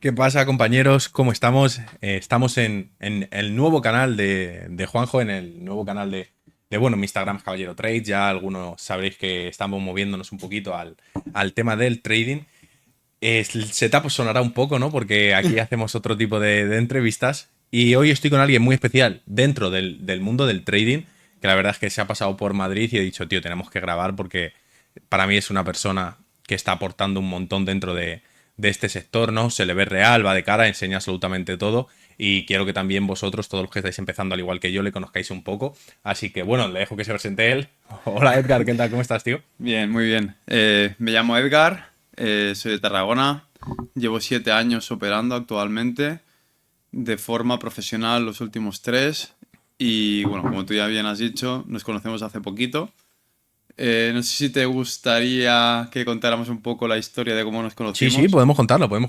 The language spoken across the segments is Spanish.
¿Qué pasa, compañeros? ¿Cómo estamos? Estamos en el nuevo canal de Juanjo, en el nuevo canal bueno, mi Instagram es Caballero Trade. Ya algunos sabréis que estamos moviéndonos un poquito al tema del trading. El setup sonará un poco, ¿no? Porque aquí hacemos otro tipo de entrevistas. Y hoy estoy con alguien muy especial dentro del mundo del trading, que la verdad es que se ha pasado por Madrid y he dicho, tío, tenemos que grabar porque para mí es una persona que está aportando un montón dentro de este sector, ¿no? Se le ve real, va de cara, enseña absolutamente todo. Y quiero que también vosotros, todos los que estáis empezando al igual que yo, le conozcáis un poco. Así que bueno, le dejo que se presente él. Hola Edgar, ¿qué tal? ¿Cómo estás, tío? Bien, muy bien. Me llamo Edgar, soy de Tarragona, llevo 7 años operando actualmente de forma profesional los últimos tres y bueno, como tú ya bien has dicho, nos conocemos hace poquito. No sé si te gustaría que contáramos un poco la historia de cómo nos Sí, sí, conocimos. podemos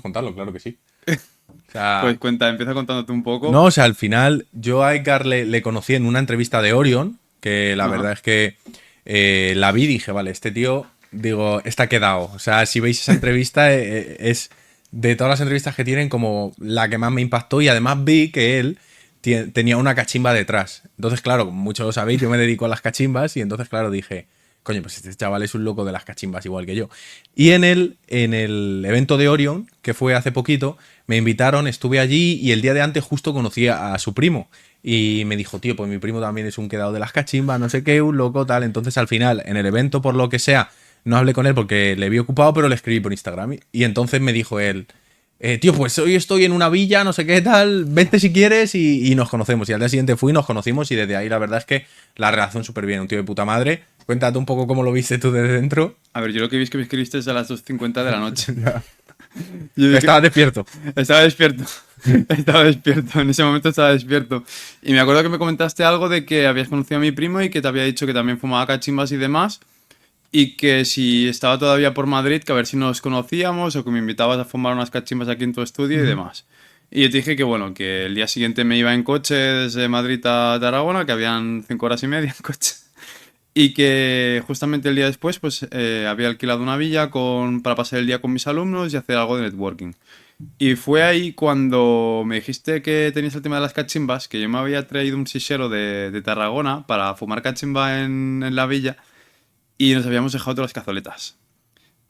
contarlo, claro que sí. O sea, Pues cuenta, empieza contándote un poco. no, o sea, al final yo a Edgar le conocí en una entrevista de Orion, que la Ajá. verdad es que la vi y dije, vale, este tío, digo, está quedado. O sea, si veis esa entrevista, es de todas las entrevistas que tienen como la que más me impactó y además vi que él tenía una cachimba detrás. Entonces, claro, como muchos lo sabéis, yo me dedico a las cachimbas y entonces, claro, dije, coño, pues este chaval es un loco de las cachimbas igual que yo. Y en el evento de Orion, que fue hace poquito, me invitaron, estuve allí y el día de antes justo conocí a su primo. Y me dijo, tío, pues mi primo también es un quedado de las cachimbas, no sé qué, un loco, tal. Entonces al final, en el evento, por lo que sea, no hablé con él porque le vi ocupado, pero le escribí por Instagram. Y entonces me dijo él, tío, pues hoy estoy en una villa, no sé qué tal, vente si quieres y nos conocemos. Y al día siguiente fui, nos conocimos y desde ahí la verdad es que la relación súper bien, un tío de puta madre. Cuéntate un poco cómo lo viste tú desde dentro. A ver, yo lo que vi es que me escribiste a las 2:50 de la noche. Yo dije, Estaba despierto. estaba despierto. Estaba despierto, en ese momento estaba despierto. Y me acuerdo que me comentaste algo de que habías conocido a mi primo y que te había dicho que también fumaba cachimbas y demás. Y que si estaba todavía por Madrid, que a ver si nos conocíamos o que me invitabas a fumar unas cachimbas aquí en tu estudio y Ujú. demás. Y yo te dije que bueno, que el día siguiente me iba en coche desde Madrid a Tarragona, que habían 5 horas y media en coche. Y que justamente el día después pues había alquilado una villa para pasar el día con mis alumnos y hacer algo de networking. Y fue ahí cuando me dijiste que tenías el tema de las cachimbas, que yo me había traído un sisero de Tarragona para fumar cachimba en la villa y nos habíamos dejado todas las cazoletas.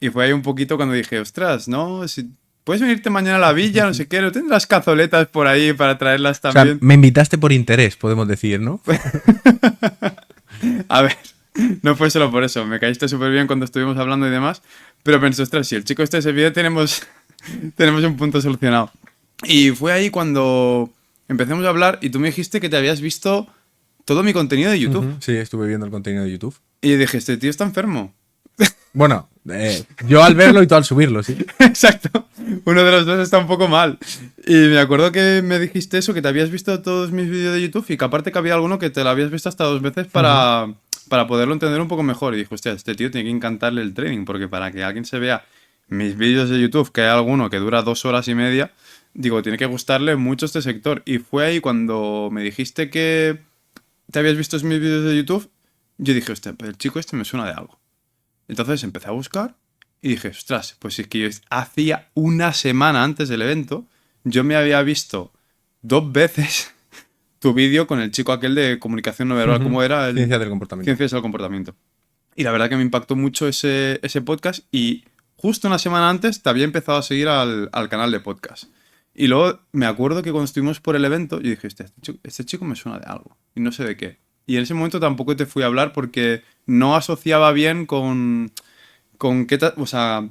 Y fue ahí un poquito cuando dije, ostras, ¿no? Si puedes venirte mañana a la villa, no sé qué, ¿no tendrás cazoletas por ahí para traerlas O sea, también? me invitaste por interés, podemos decir, ¿no? A ver, no fue solo por eso, me caíste súper bien cuando estuvimos hablando y demás, pero pensé, ostras, si el chico este se viene, tenemos un punto solucionado. Y fue ahí cuando empezamos a hablar y tú me dijiste que te habías visto todo mi contenido de YouTube. Ujú. Sí, estuve viendo el contenido de YouTube. Y yo dije, este tío está enfermo. Bueno, yo al verlo y tú al subirlo, sí. Exacto. Uno de los dos está un poco mal. Y me acuerdo que me dijiste eso, que te habías visto todos mis vídeos de YouTube y que aparte que había alguno que te lo habías visto hasta 2 veces Ujú. para poderlo entender un poco mejor. Y dije, hostia, este tío tiene que encantarle el trading, porque para que alguien se vea mis vídeos de YouTube, que hay alguno que dura 2 horas y media, digo, tiene que gustarle mucho este sector. Y fue ahí cuando me dijiste que te habías visto mis vídeos de YouTube, yo dije, hostia, pero el chico este me suena de algo. Entonces empecé a buscar y dije, ostras, pues es que yo hacía una semana antes del evento, yo me había visto 2 veces tu vídeo con el chico aquel de comunicación no verbal, Ujú. ¿cómo era? El Ciencia del comportamiento. Ciencias del comportamiento. Y la verdad que me impactó mucho ese podcast y justo una semana antes te había empezado a seguir al canal de podcast. Y luego me acuerdo que cuando estuvimos por el evento, yo dije, este chico me suena de algo y no sé de qué. Y en ese momento tampoco te fui a hablar porque no asociaba bien con qué, o sea,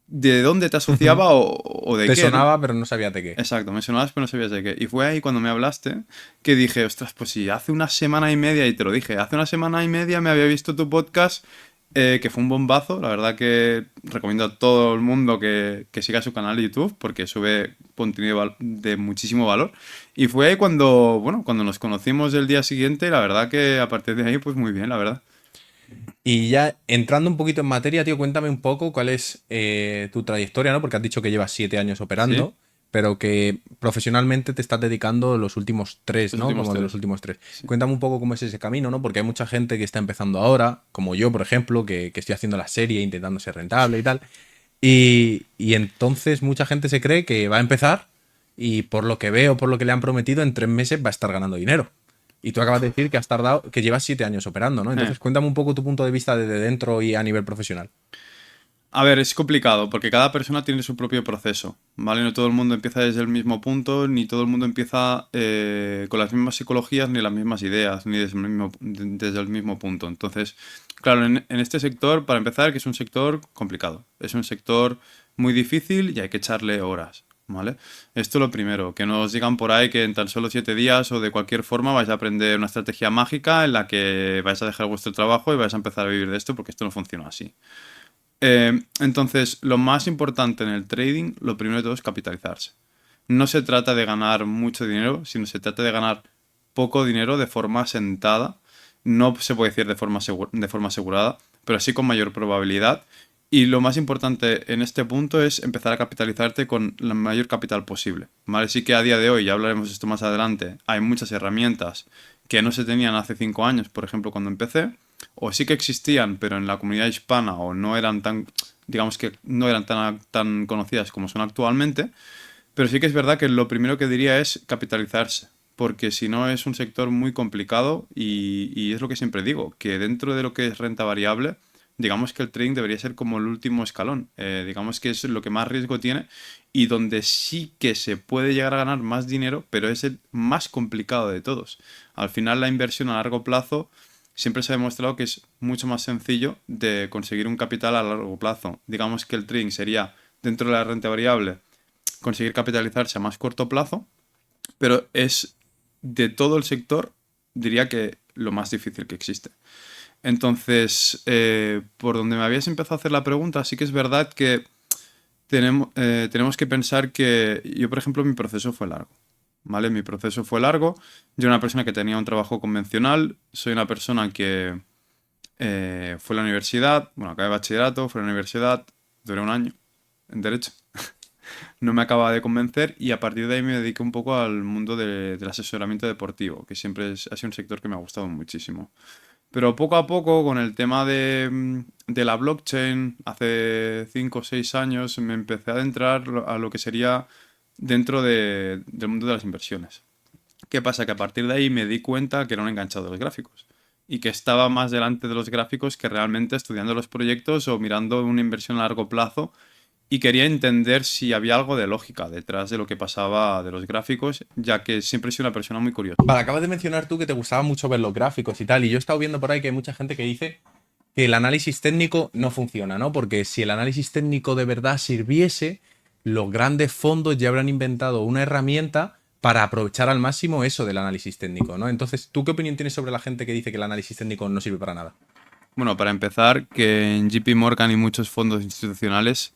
de dónde te Ujú. asociaba o de Te qué, ¿no? sonaba, pero no sabía de qué. Exacto, me sonabas pero no sabías de qué. Y fue ahí cuando me hablaste que dije, ostras, pues si hace una semana y media, y te lo dije, hace una semana y media me había visto tu podcast, que fue un bombazo. La verdad que recomiendo a todo el mundo que siga su canal de YouTube porque sube contenido de muchísimo valor. Y fue ahí cuando, bueno, cuando nos conocimos el día siguiente, la verdad que a partir de ahí, pues muy bien, la verdad. Y ya entrando un poquito en materia, tío, cuéntame un poco cuál es tu trayectoria, ¿no? Porque has dicho que llevas 7 años Sí, operando, pero que profesionalmente te estás dedicando los últimos tres, los ¿no? últimos Como de los tres. últimos tres. Sí. Cuéntame un poco cómo es ese camino, ¿no? Porque hay mucha gente que está empezando ahora, como yo, por ejemplo, que estoy haciendo la serie, intentando ser rentable y tal. Y entonces mucha gente se cree que va a empezar y por lo que veo, por lo que le han prometido, en 3 meses va a estar ganando dinero. Y tú acabas de decir que has tardado, que llevas 7 años operando, ¿no? Eh, Entonces cuéntame un poco tu punto de vista desde dentro y a nivel profesional. A ver, es complicado porque cada persona tiene su propio proceso, ¿vale? No todo el mundo empieza desde el mismo punto, ni todo el mundo empieza con las mismas psicologías, ni las mismas ideas, ni desde el mismo punto. Entonces, claro, en este sector, para empezar, que es un sector complicado, es un sector muy difícil y hay que echarle horas, ¿vale? Esto es lo primero, que no os digan por ahí que en tan solo 7 días o de cualquier forma vais a aprender una estrategia mágica en la que vais a dejar vuestro trabajo y vais a empezar a vivir de esto, porque esto no funciona así. Entonces, lo más importante en el trading, lo primero de todo es capitalizarse. No se trata de ganar mucho dinero, sino se trata de ganar poco dinero de forma sentada. No se puede decir de forma asegurada, pero sí con mayor probabilidad. Y lo más importante en este punto es empezar a capitalizarte con el mayor capital posible. ¿Vale? Sí que a día de hoy, ya hablaremos de esto más adelante, hay muchas herramientas que no se tenían hace 5 años, por ejemplo, cuando empecé, o sí que existían, pero en la comunidad hispana o no eran tan, digamos que no eran tan conocidas como son actualmente. Pero sí que es verdad que lo primero que diría es capitalizarse, porque si no es un sector muy complicado y es lo que siempre digo, que dentro de lo que es renta variable, digamos que el trading debería ser como el último escalón, digamos que es lo que más riesgo tiene y donde sí que se puede llegar a ganar más dinero, pero es el más complicado de todos. Al final la inversión a largo plazo siempre se ha demostrado que es mucho más sencillo de conseguir un capital a largo plazo. Digamos que el trading sería dentro de la renta variable conseguir capitalizarse a más corto plazo, pero es de todo el sector, diría que lo más difícil que existe. Entonces, por donde me habías empezado a hacer la pregunta, sí que es verdad que tenemos que pensar que yo, por ejemplo, mi proceso fue largo. ¿Vale? Mi proceso fue largo. Yo era una persona que tenía un trabajo convencional, soy una persona que fue a la universidad, bueno, acabé bachillerato, fue a la universidad, duré un año en Derecho, no me acaba de convencer y a partir de ahí me dediqué un poco al mundo del asesoramiento deportivo, que siempre ha sido un sector que me ha gustado muchísimo. Pero poco a poco, con el tema de la blockchain, hace 5 o 6 años me empecé a adentrar a lo que sería dentro del mundo de las inversiones. ¿Qué pasa? Que a partir de ahí me di cuenta que era un enganchado de los gráficos y que estaba más delante de los gráficos que realmente estudiando los proyectos o mirando una inversión a largo plazo, y quería entender si había algo de lógica detrás de lo que pasaba de los gráficos, ya que siempre he sido una persona muy curiosa. Vale, acabas de mencionar tú que te gustaba mucho ver los gráficos y tal, y yo he estado viendo por ahí que hay mucha gente que dice que el análisis técnico no funciona, ¿no? Porque si el análisis técnico de verdad sirviese, los grandes fondos ya habrán inventado una herramienta para aprovechar al máximo eso del análisis técnico, ¿no? Entonces, ¿tú qué opinión tienes sobre la gente que dice que el análisis técnico no sirve para nada? Bueno, para empezar, que en JP Morgan y muchos fondos institucionales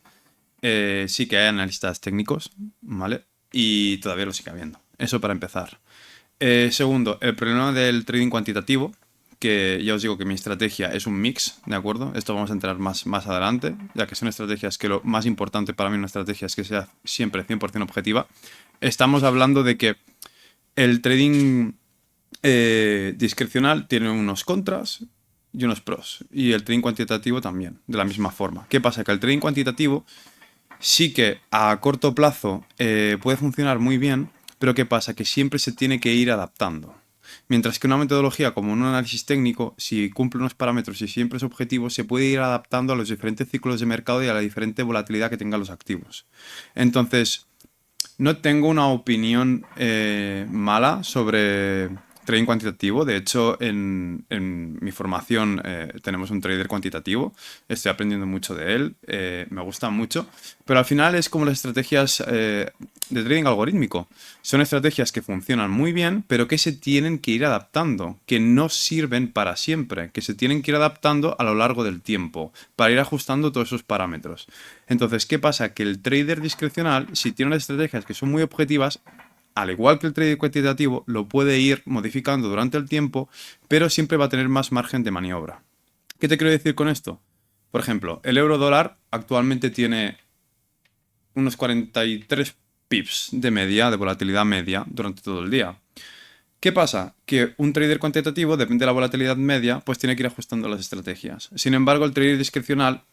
sí que hay analistas técnicos, ¿vale? Y todavía lo sigue habiendo. Eso para empezar. Segundo, el problema del trading cuantitativo, que ya os digo que mi estrategia es un mix, ¿de acuerdo? Esto vamos a entrar más adelante, ya que son estrategias que lo más importante para mí en una estrategia es que sea siempre 100% objetiva. Estamos hablando de que el trading discrecional tiene unos contras y unos pros, y el trading cuantitativo también, de la misma forma. ¿Qué pasa? Que el trading cuantitativo sí que a corto plazo puede funcionar muy bien, pero ¿qué pasa? Que siempre se tiene que ir adaptando. Mientras que una metodología como un análisis técnico, si cumple unos parámetros y siempre es objetivo, se puede ir adaptando a los diferentes ciclos de mercado y a la diferente volatilidad que tengan los activos. Entonces, no tengo una opinión mala sobre trading cuantitativo. De hecho, en mi formación tenemos un trader cuantitativo. Estoy aprendiendo mucho de él. Me gusta mucho. Pero al final es como las estrategias de trading algorítmico. Son estrategias que funcionan muy bien, pero que se tienen que ir adaptando, que no sirven para siempre, que se tienen que ir adaptando a lo largo del tiempo, para ir ajustando todos esos parámetros. Entonces, ¿qué pasa? Que el trader discrecional, si tiene unas estrategias que son muy objetivas, al igual que el trader cuantitativo, lo puede ir modificando durante el tiempo, pero siempre va a tener más margen de maniobra. ¿Qué te quiero decir con esto? Por ejemplo, el euro dólar actualmente tiene unos 43 pips de media, de volatilidad media, durante todo el día. ¿Qué pasa? Que un trader cuantitativo, depende de la volatilidad media, pues tiene que ir ajustando las estrategias. Sin embargo, el trader discrecional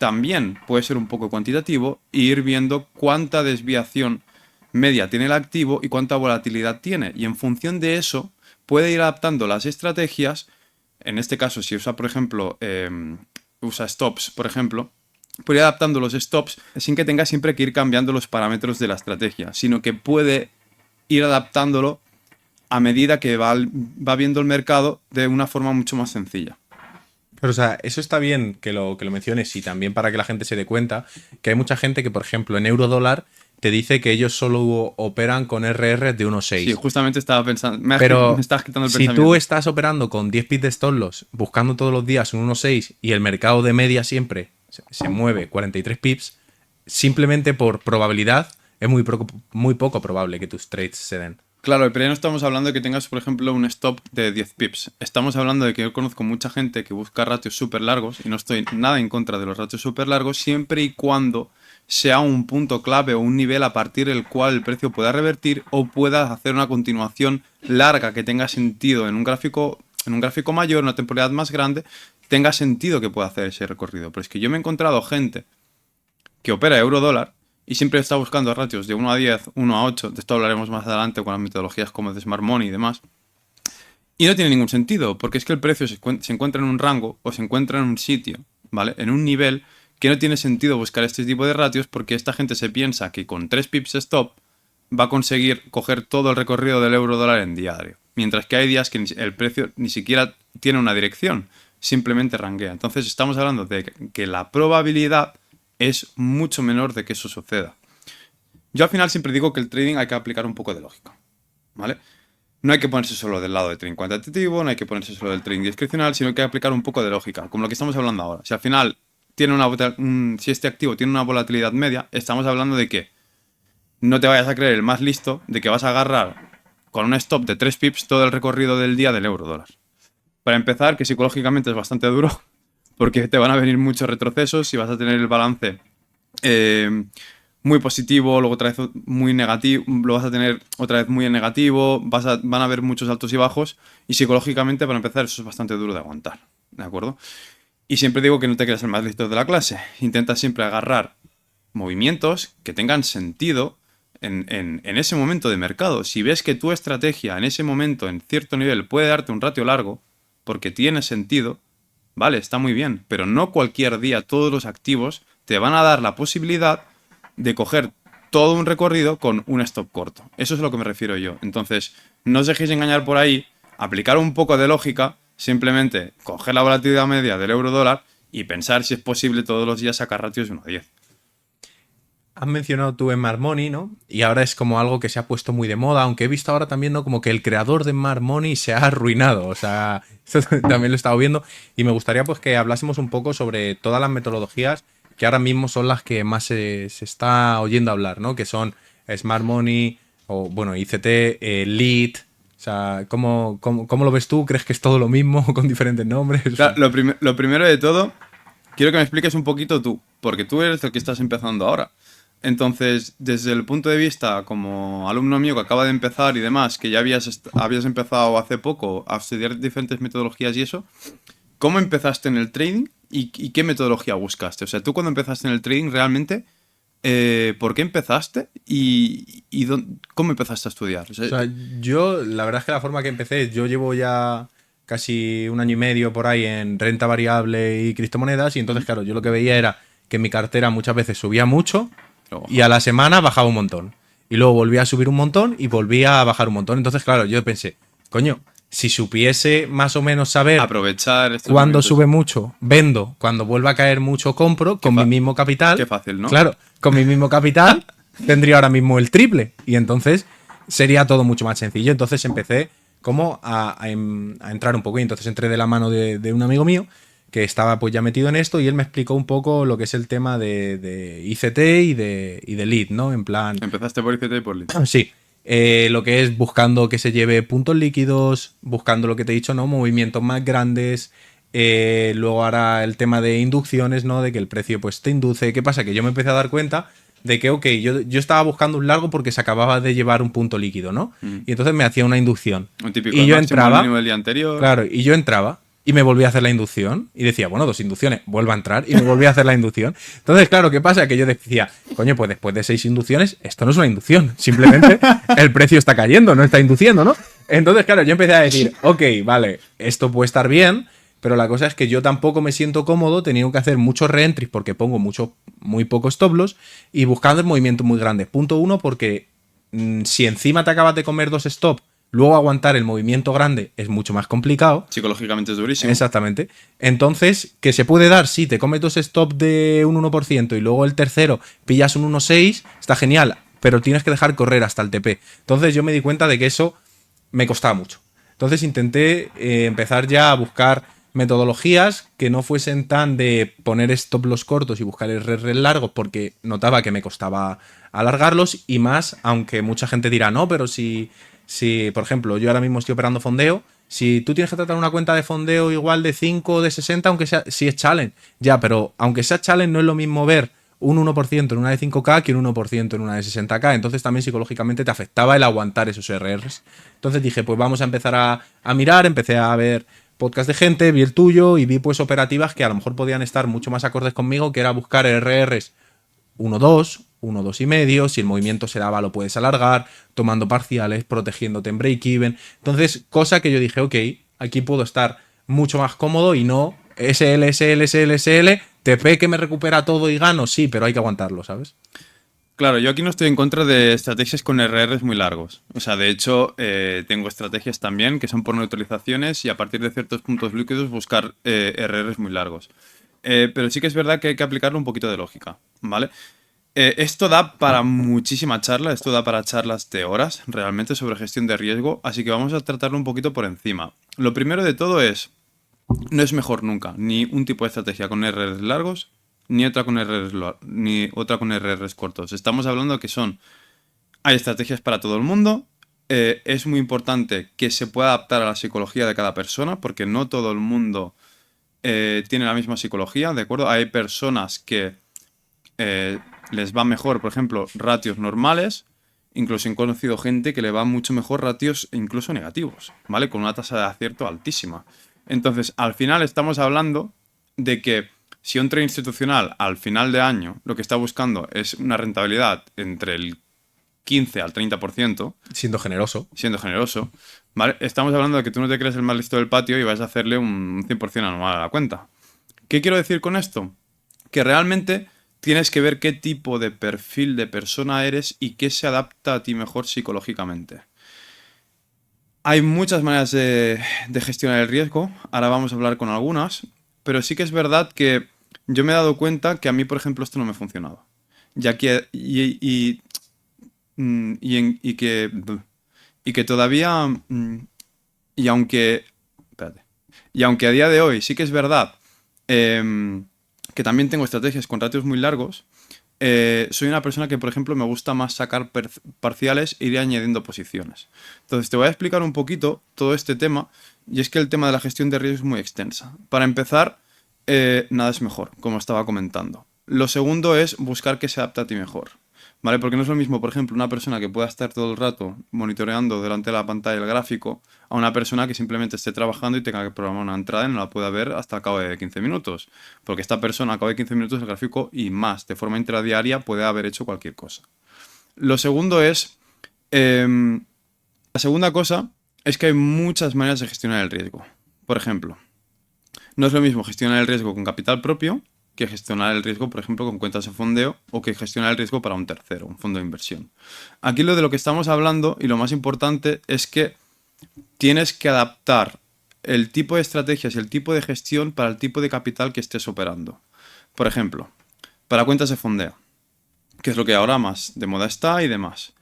también puede ser un poco cuantitativo e ir viendo cuánta desviación media tiene el activo y cuánta volatilidad tiene. Y en función de eso puede ir adaptando las estrategias. En este caso, si usa, por ejemplo, usa stops, por ejemplo, puede ir adaptando los stops sin que tenga siempre que ir cambiando los parámetros de la estrategia, sino que puede ir adaptándolo a medida que va viendo el mercado de una forma mucho más sencilla. Pero, o sea, eso está bien que lo menciones y también para que la gente se dé cuenta que hay mucha gente que, por ejemplo, en euro-dólar te dice que ellos solo operan con RR de 1.6. Sí, justamente estaba pensando. Me estás quitando el si pensamiento. tú estás operando con 10 pips de stop loss, buscando todos los días un 1.6 y el mercado de media siempre se mueve 43 pips, simplemente por probabilidad es muy poco probable que tus trades se den. Claro, pero ya no estamos hablando de que tengas, por ejemplo, un stop de 10 pips. Estamos hablando de que yo conozco mucha gente que busca ratios súper largos, y no estoy nada en contra de los ratios súper largos, siempre y cuando sea un punto clave o un nivel a partir del cual el precio pueda revertir o pueda hacer una continuación larga que tenga sentido en un gráfico mayor, una temporalidad más grande, tenga sentido que pueda hacer ese recorrido. Pero es que yo me he encontrado gente que opera euro-dólar y siempre está buscando ratios de 1 a 10, 1 a 8. De esto hablaremos más adelante con las metodologías como de Smart Money y demás. Y no tiene ningún sentido, porque es que el precio se encuentra en un rango o se encuentra en un sitio, ¿vale? En un nivel que no tiene sentido buscar este tipo de ratios porque esta gente se piensa que con 3 pips stop va a conseguir coger todo el recorrido del euro-dólar en diario. Mientras que hay días que el precio ni siquiera tiene una dirección, simplemente ranguea. Entonces estamos hablando de que la probabilidad es mucho menor de que eso suceda. Yo al final siempre digo que el trading hay que aplicar un poco de lógica, ¿vale? No hay que ponerse solo del lado del trading cuantitativo, no hay que ponerse solo del trading discrecional, sino que hay que aplicar un poco de lógica, como lo que estamos hablando ahora. Si al final tiene si este activo tiene una volatilidad media, estamos hablando de que no te vayas a creer el más listo de que vas a agarrar con un stop de 3 pips todo el recorrido del día del euro-dólar. Para empezar, que psicológicamente es bastante duro, porque te van a venir muchos retrocesos y vas a tener el balance muy positivo, luego otra vez muy negativo, lo vas a tener otra vez muy en negativo, van a haber muchos altos y bajos, y psicológicamente, para empezar, eso es bastante duro de aguantar, ¿de acuerdo? Y siempre digo que no te creas el más listo de la clase, intenta siempre agarrar movimientos que tengan sentido en ese momento de mercado. Si ves que tu estrategia en ese momento, en cierto nivel, puede darte un ratio largo, porque tiene sentido, vale, está muy bien, pero no cualquier día todos los activos te van a dar la posibilidad de coger todo un recorrido con un stop corto. Eso es a lo que me refiero yo. Entonces, no os dejéis engañar por ahí, aplicar un poco de lógica, simplemente coger la volatilidad media del euro-dólar y pensar si es posible todos los días sacar ratios de 1 a 10. Has mencionado tú Smart Money, ¿no? Y ahora es como algo que se ha puesto muy de moda, aunque he visto ahora también, ¿no? Como que el creador de Smart Money se ha arruinado. O sea, esto también lo he estado viendo. Y me gustaría pues que hablásemos un poco sobre todas las metodologías que ahora mismo son las que más se está oyendo hablar, ¿no? Que son Smart Money, o bueno, ICT, Lead. O sea, ¿cómo lo ves tú? ¿Crees que es todo lo mismo con diferentes nombres? Claro, lo primero de todo, quiero que me expliques un poquito tú, porque tú eres el que estás empezando ahora. Entonces, desde el punto de vista como alumno mío que acaba de empezar y demás, que ya habías empezado hace poco a estudiar diferentes metodologías y eso, ¿cómo empezaste en el trading y qué metodología buscaste? O sea, tú cuando empezaste en el trading realmente, ¿por qué empezaste y cómo empezaste a estudiar? O sea, yo, la verdad es que la forma que empecé, yo llevo ya casi 1 año y medio por ahí en renta variable y criptomonedas, y entonces, claro, yo lo que veía era que mi cartera muchas veces subía mucho y a la semana bajaba un montón. Y luego volvía a subir un montón y volvía a bajar un montón. Entonces, claro, yo pensé, coño, si supiese más o menos saber aprovechar cuando sube mucho, vendo, cuando vuelva a caer mucho, compro, con mi mismo capital. Qué fácil, ¿no? Claro, con mi mismo capital tendría ahora mismo el triple. Y entonces sería todo mucho más sencillo. Entonces empecé como a entrar un poco. Y entonces entré de la mano de un amigo mío que estaba pues ya metido en esto, y él me explicó un poco lo que es el tema de ICT y de Lead, ¿no? En plan... Empezaste por ICT y por Lead. Sí. Lo que es buscando que se lleve puntos líquidos, buscando lo que te he dicho, ¿no? Movimientos más grandes. Luego ahora el tema de inducciones, ¿no? De que el precio pues te induce. ¿Qué pasa? Que yo me empecé a dar cuenta de que, ok, yo estaba buscando un largo porque se acababa de llevar un punto líquido, ¿no? Y entonces me hacía una inducción. Un típico y yo máximo, entraba. mínimo del día anterior. Claro, y yo entraba. y me volví a hacer la inducción. Y decía, bueno, 2 inducciones, vuelvo a entrar y me volví a hacer la inducción. Entonces, claro, ¿qué pasa? Que yo decía, coño, pues después de 6 inducciones, esto no es una inducción. Simplemente el precio está cayendo, no está induciendo, ¿no? Entonces, claro, yo empecé a decir, ok, vale, esto puede estar bien, pero la cosa es que yo tampoco me siento cómodo teniendo que hacer muchos reentries porque pongo muy pocos stop loss y buscando el movimiento muy grande. Punto uno, porque si encima te acabas de comer 2 stop, luego aguantar el movimiento grande es mucho más complicado. Psicológicamente es durísimo. Exactamente. Entonces, ¿que se puede dar? Sí, te comes 2 stop de un 1% y luego el tercero pillas un 1,6, está genial, pero tienes que dejar correr hasta el TP. Entonces yo me di cuenta de que eso me costaba mucho. Entonces intenté empezar ya a buscar metodologías que no fuesen tan de poner stop loss cortos y buscar RR largos porque notaba que me costaba alargarlos y más, aunque mucha gente dirá, no, pero si por ejemplo, yo ahora mismo estoy operando fondeo, si tú tienes que tratar una cuenta de fondeo igual de 5 o de 60, aunque sea, si es challenge, ya, pero aunque sea challenge no es lo mismo ver un 1% en una de 5K que un 1% en una de 60K. Entonces también psicológicamente te afectaba el aguantar esos RRs. Entonces dije, pues vamos a empezar a mirar, empecé a ver podcast de gente, vi el tuyo y vi pues operativas que a lo mejor podían estar mucho más acordes conmigo, que era buscar RRs 1,2, 1,2,5, si el movimiento se daba lo puedes alargar, tomando parciales, protegiéndote en break-even. Entonces, cosa que yo dije, ok, aquí puedo estar mucho más cómodo y no SL, SL, SL, SL, TP que me recupera todo y gano, sí, pero hay que aguantarlo, ¿sabes? Claro, yo aquí no estoy en contra de estrategias con RRs muy largos. O sea, de hecho, tengo estrategias también que son por neutralizaciones y a partir de ciertos puntos líquidos buscar RRs muy largos. Pero sí que es verdad que hay que aplicarle un poquito de lógica, ¿vale? Esto da para muchísima charla, esto da para charlas de horas realmente sobre gestión de riesgo, así que vamos a tratarlo un poquito por encima. Lo primero de todo es, no es mejor nunca ni un tipo de estrategia con RRs largos ni otra con RRs cortos. Estamos hablando que hay estrategias para todo el mundo. Es muy importante que se pueda adaptar a la psicología de cada persona, porque no todo el mundo tiene la misma psicología, ¿de acuerdo? Hay personas que les va mejor, por ejemplo, ratios normales. Incluso he conocido gente que le va mucho mejor ratios incluso negativos, ¿vale? Con una tasa de acierto altísima. Entonces, al final estamos hablando de que si un trader institucional al final de año lo que está buscando es una rentabilidad entre el 15 al 30%, Siendo generoso, ¿vale? Estamos hablando de que tú no te crees el más listo del patio y vas a hacerle un 100% anual a la cuenta. ¿Qué quiero decir con esto? Que realmente tienes que ver qué tipo de perfil de persona eres y qué se adapta a ti mejor psicológicamente. Hay muchas maneras de gestionar el riesgo, ahora vamos a hablar con algunas, pero sí que es verdad que yo me he dado cuenta que a mí, por ejemplo, esto no me ha funcionado. Ya que, y que todavía, y aunque, espérate, y aunque a día de hoy sí que es verdad que también tengo estrategias con ratios muy largos, soy una persona que, por ejemplo, me gusta más sacar parciales e ir añadiendo posiciones. Entonces, te voy a explicar un poquito todo este tema, y es que el tema de la gestión de riesgo es muy extensa. Para empezar, nada es mejor, como estaba comentando. Lo segundo es buscar que se adapte a ti mejor, ¿vale? Porque no es lo mismo, por ejemplo, una persona que pueda estar todo el rato monitoreando delante de la pantalla el gráfico a una persona que simplemente esté trabajando y tenga que programar una entrada y no la pueda ver hasta el cabo de 15 minutos. Porque esta persona a cabo de 15 minutos el gráfico y más, de forma intradiaria, puede haber hecho cualquier cosa. Lo segundo es... la segunda cosa es que hay muchas maneras de gestionar el riesgo. Por ejemplo, no es lo mismo gestionar el riesgo con capital propio que gestionar el riesgo, por ejemplo, con cuentas de fondeo o que gestionar el riesgo para un tercero, un fondo de inversión. Aquí lo de lo que estamos hablando y lo más importante es que tienes que adaptar el tipo de estrategias y el tipo de gestión para el tipo de capital que estés operando. Por ejemplo, para cuentas de fondeo, que es lo que ahora más de moda está y demás.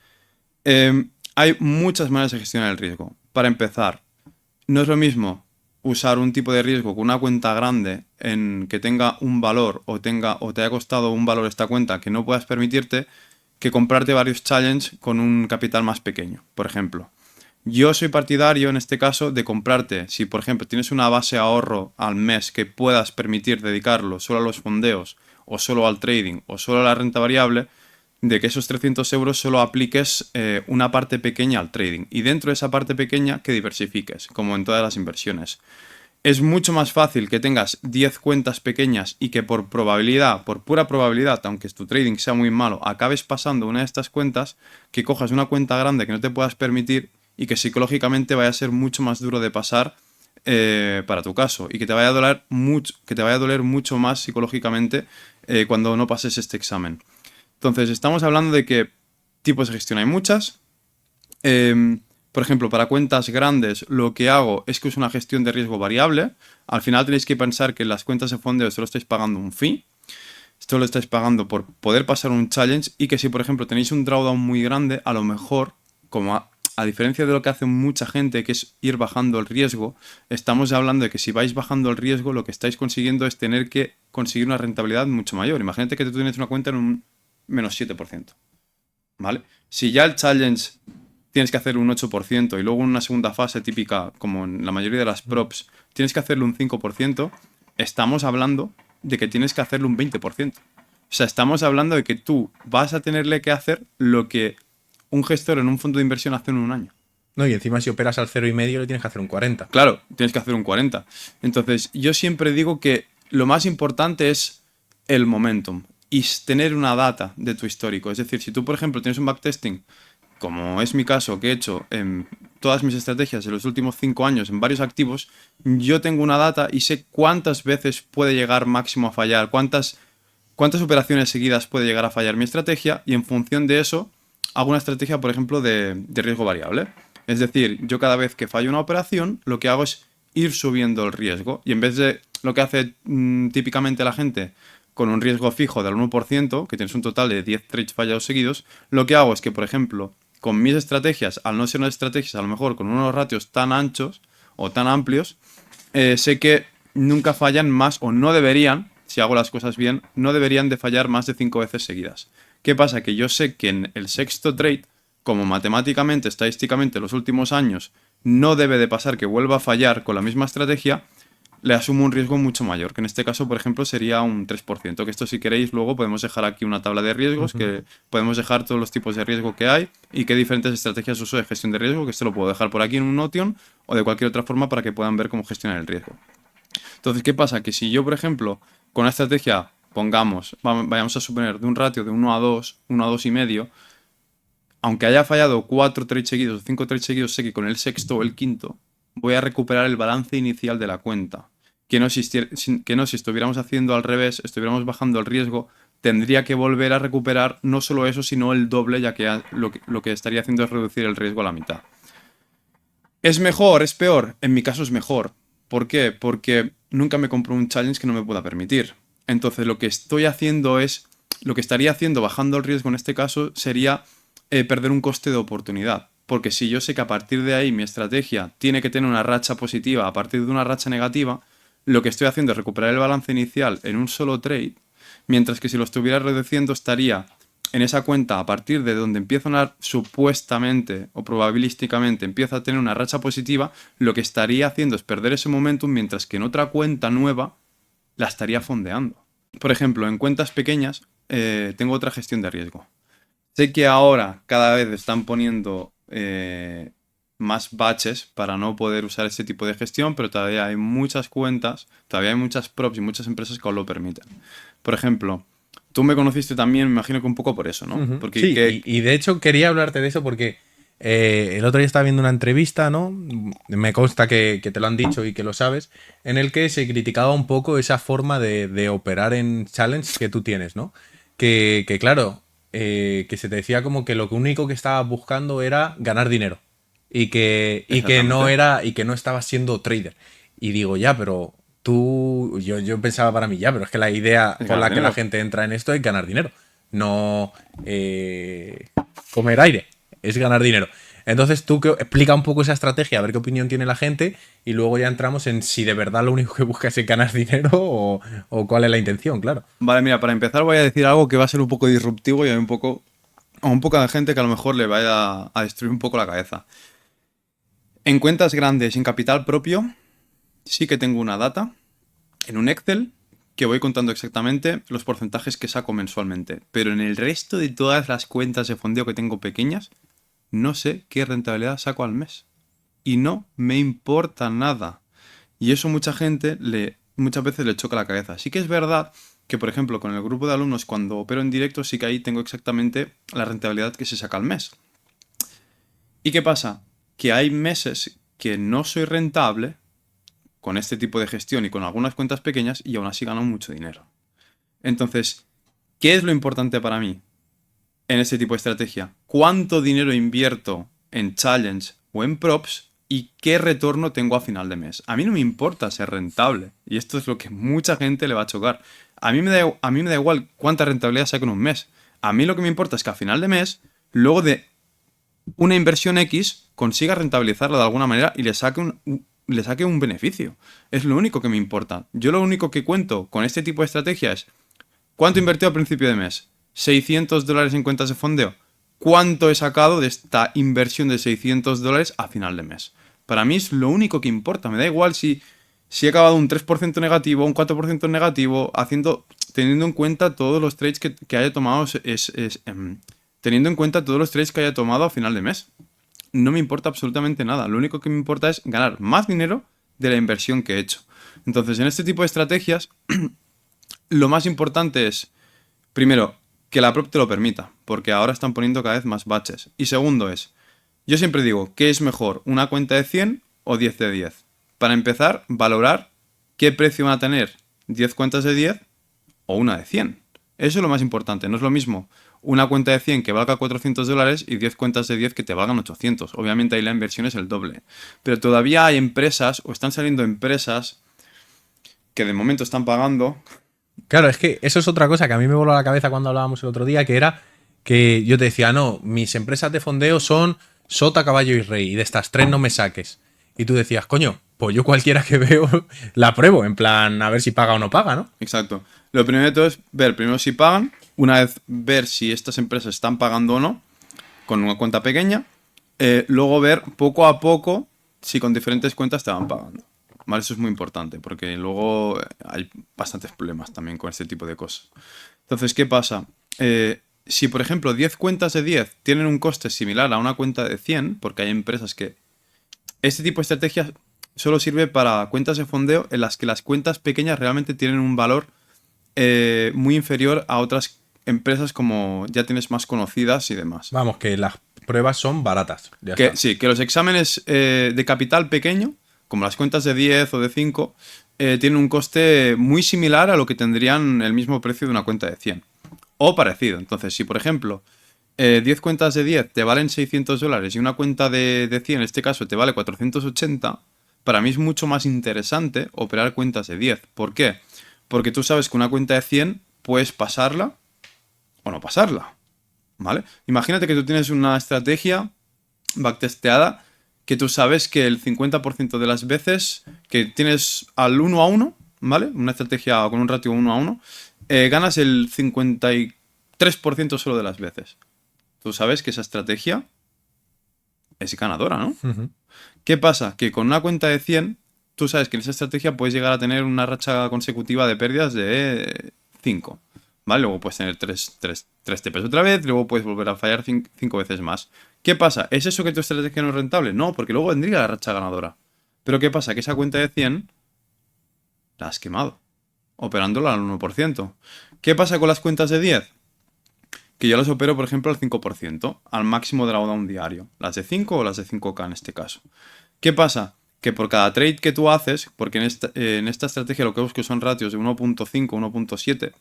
Hay muchas maneras de gestionar el riesgo. Para empezar, no es lo mismo usar un tipo de riesgo con una cuenta grande en que tenga un valor o te haya costado un valor esta cuenta que no puedas permitirte, que comprarte varios challenges con un capital más pequeño. Por ejemplo, yo soy partidario en este caso de comprarte, si por ejemplo tienes una base de ahorro al mes que puedas permitir dedicarlo solo a los fondeos o solo al trading o solo a la renta variable, de que esos 300 euros solo apliques una parte pequeña al trading y dentro de esa parte pequeña que diversifiques, como en todas las inversiones. es mucho más fácil que tengas 10 cuentas pequeñas y que por probabilidad, por pura probabilidad, aunque tu trading sea muy malo, acabes pasando una de estas cuentas, que cojas una cuenta grande que no te puedas permitir y que psicológicamente vaya a ser mucho más duro de pasar para tu caso y que te vaya a doler mucho más psicológicamente cuando no pases este examen. Entonces, estamos hablando de que tipos de gestión hay muchas. Por ejemplo, para cuentas grandes lo que hago es que uso una gestión de riesgo variable. Al final tenéis que pensar que en las cuentas de fondeo solo estáis pagando un fee. Esto lo estáis pagando por poder pasar un challenge y que si por ejemplo tenéis un drawdown muy grande, a lo mejor, como a diferencia de lo que hace mucha gente, que es ir bajando el riesgo, estamos hablando de que si vais bajando el riesgo, lo que estáis consiguiendo es tener que conseguir una rentabilidad mucho mayor. Imagínate que tú tienes una cuenta en un menos 7%, ¿vale? Si ya el challenge tienes que hacer un 8% y luego en una segunda fase típica, como en la mayoría de las props, tienes que hacerle un 5%, estamos hablando de que tienes que hacerle un 20%. O sea, estamos hablando de que tú vas a tenerle que hacer lo que un gestor en un fondo de inversión hace en un año. No, y encima si operas al 0,5 le tienes que hacer un 40. Claro, tienes que hacer un 40. Entonces, yo siempre digo que lo más importante es el momentum y tener una data de tu histórico. Es decir, si tú, por ejemplo, tienes un backtesting, como es mi caso, que he hecho en todas mis estrategias en los últimos 5 años en varios activos, yo tengo una data y sé cuántas veces puede llegar máximo a fallar, cuántas operaciones seguidas puede llegar a fallar mi estrategia y en función de eso hago una estrategia, por ejemplo, de riesgo variable. Es decir, yo cada vez que fallo una operación, lo que hago es ir subiendo el riesgo y en vez de lo que hace típicamente la gente con un riesgo fijo del 1%, que tienes un total de 10 trades fallados seguidos, lo que hago es que, por ejemplo, con mis estrategias, al no ser unas estrategias a lo mejor con unos ratios tan anchos o tan amplios, sé que nunca fallan más o no deberían, si hago las cosas bien, no deberían de fallar más de 5 veces seguidas. ¿Qué pasa? Que yo sé que en el sexto trade, como matemáticamente, estadísticamente, en los últimos años no debe de pasar que vuelva a fallar con la misma estrategia, le asumo un riesgo mucho mayor, que en este caso, por ejemplo, sería un 3%, que esto si queréis luego podemos dejar aquí una tabla de riesgos, que podemos dejar todos los tipos de riesgo que hay y qué diferentes estrategias uso de gestión de riesgo, que esto lo puedo dejar por aquí en un Notion o de cualquier otra forma para que puedan ver cómo gestionar el riesgo. Entonces, ¿qué pasa? Que si yo, por ejemplo, con una estrategia, pongamos, vayamos a suponer de un ratio de 1 a 2, 1 a 2,5, aunque haya fallado 4 trades seguidos o 5 trades seguidos, sé que con el sexto o el quinto voy a recuperar el balance inicial de la cuenta. Que no, si estuviéramos haciendo al revés, estuviéramos bajando el riesgo, tendría que volver a recuperar no solo eso, sino el doble, ya que lo que estaría haciendo es reducir el riesgo a la mitad. ¿Es mejor? ¿Es peor? En mi caso es mejor. ¿Por qué? Porque nunca me compro un challenge que no me pueda permitir. Entonces lo que estaría haciendo bajando el riesgo en este caso sería perder un coste de oportunidad. Porque si yo sé que a partir de ahí mi estrategia tiene que tener una racha positiva a partir de una racha negativa, lo que estoy haciendo es recuperar el balance inicial en un solo trade, mientras que si lo estuviera reduciendo estaría en esa cuenta a partir de donde empieza a supuestamente o probabilísticamente empieza a tener una racha positiva, lo que estaría haciendo es perder ese momentum, mientras que en otra cuenta nueva la estaría fondeando. Por ejemplo, en cuentas pequeñas tengo otra gestión de riesgo. Sé que ahora cada vez están poniendo más baches para no poder usar este tipo de gestión, pero todavía hay muchas cuentas, todavía hay muchas props y muchas empresas que os lo permiten. Por ejemplo, tú me conociste también, me imagino que un poco por eso, ¿no? Porque Sí, y de hecho quería hablarte de eso porque el otro día estaba viendo una entrevista, ¿no? Me consta que te lo han dicho y que lo sabes, en el que se criticaba un poco esa forma de operar en challenge que tú tienes, ¿no? Que claro, que se te decía como que lo único que estabas buscando era ganar dinero y que no estabas siendo trader. Y digo, ya, pero yo pensaba para mí, ya, pero es que la idea por la que la gente entra en esto es ganar dinero, no comer aire, es ganar dinero. Entonces tú explica un poco esa estrategia, a ver qué opinión tiene la gente y luego ya entramos en si de verdad lo único que buscas es ganar dinero o cuál es la intención, claro. Vale, mira, para empezar voy a decir algo que va a ser un poco disruptivo y a un poco de gente que a lo mejor le vaya a destruir un poco la cabeza. En cuentas grandes, en capital propio, sí que tengo una data en un Excel que voy contando exactamente los porcentajes que saco mensualmente. Pero en el resto de todas las cuentas de fondeo que tengo pequeñas, no sé qué rentabilidad saco al mes. Y no me importa nada. Y eso muchas veces le choca la cabeza. Sí que es verdad que, por ejemplo, con el grupo de alumnos, cuando opero en directo, sí que ahí tengo exactamente la rentabilidad que se saca al mes. ¿Y qué pasa? Que hay meses que no soy rentable con este tipo de gestión y con algunas cuentas pequeñas y aún así gano mucho dinero. Entonces, ¿qué es lo importante para mí en este tipo de estrategia? ¿Cuánto dinero invierto en challenge o en props y qué retorno tengo a final de mes? A mí no me importa ser rentable y esto es lo que mucha gente le va a chocar. A mí me da igual cuánta rentabilidad saco en un mes. A mí lo que me importa es que a final de mes, luego de una inversión X, consiga rentabilizarla de alguna manera y le saque un beneficio. Es lo único que me importa. Yo lo único que cuento con este tipo de estrategia es ¿cuánto he invertido a principio de mes? $600 en cuentas de fondeo. ¿Cuánto he sacado de esta inversión de $600 a final de mes? Para mí es lo único que importa. Me da igual si he acabado un 3% negativo, un 4% negativo, teniendo en cuenta todos los trades que haya tomado, teniendo en cuenta todos los trades que haya tomado a final de mes. No me importa absolutamente nada. Lo único que me importa es ganar más dinero de la inversión que he hecho. Entonces, en este tipo de estrategias, lo más importante es, primero, que la prop te lo permita, porque ahora están poniendo cada vez más baches. Y segundo es, yo siempre digo, ¿qué es mejor? ¿Una cuenta de 100 o 10 de 10? Para empezar, valorar qué precio van a tener 10 cuentas de 10 o una de 100. Eso es lo más importante. No es lo mismo una cuenta de 100 que valga $400 y 10 cuentas de 10 que te valgan 800. Obviamente ahí la inversión es el doble. Pero todavía hay empresas o están saliendo empresas que de momento están pagando. Claro, es que eso es otra cosa que a mí me voló a la cabeza cuando hablábamos el otro día, que era que yo te decía, no, mis empresas de fondeo son Sota, Caballo y Rey, y de estas tres no me saques. Y tú decías, coño, pues yo cualquiera que veo la pruebo, en plan, a ver si paga o no paga, ¿no? Exacto. Lo primero de todo es ver primero si pagan, una vez ver si estas empresas están pagando o no, con una cuenta pequeña, luego ver poco a poco si con diferentes cuentas te van pagando. ¿Vale? Eso es muy importante, porque luego hay bastantes problemas también con este tipo de cosas. Entonces, ¿qué pasa? Si, por ejemplo, 10 cuentas de 10 tienen un coste similar a una cuenta de 100, porque hay empresas que este tipo de estrategias solo sirve para cuentas de fondeo en las que las cuentas pequeñas realmente tienen un valor muy inferior a otras empresas como ya tienes más conocidas y demás. Vamos, que las pruebas son baratas. Ya está. Sí, que los exámenes de capital pequeño, como las cuentas de 10 o de 5, tienen un coste muy similar a lo que tendrían el mismo precio de una cuenta de 100. O parecido. Entonces, si por ejemplo 10 cuentas de 10 te valen $600 y una cuenta de 100 en este caso te vale 480, para mí es mucho más interesante operar cuentas de 10. ¿Por qué? Porque tú sabes que una cuenta de 100 puedes pasarla o no pasarla, ¿vale? Imagínate que tú tienes una estrategia backtesteada que tú sabes que el 50% de las veces que tienes al 1 a 1, ¿vale? Una estrategia con un ratio 1 a 1, ganas el 53% solo de las veces. Tú sabes que esa estrategia es ganadora, ¿no? Ujú. ¿Qué pasa? Que con una cuenta de 100, tú sabes que en esa estrategia puedes llegar a tener una racha consecutiva de pérdidas de 5. ¿Vale? Luego puedes tener 3 TPs otra vez, luego puedes volver a fallar 5 veces más. ¿Qué pasa? ¿Es eso que tu estrategia no es rentable? No, porque luego vendría la racha ganadora. Pero ¿qué pasa? Que esa cuenta de 100 la has quemado, operándola al 1%. ¿Qué pasa con las cuentas de 10? Que yo las opero, por ejemplo, al 5%, al máximo de drawdown diario. Las de 5 o las de 5K en este caso. ¿Qué pasa? Que por cada trade que tú haces, porque en esta estrategia lo que busco son ratios de 1.5, 1.7,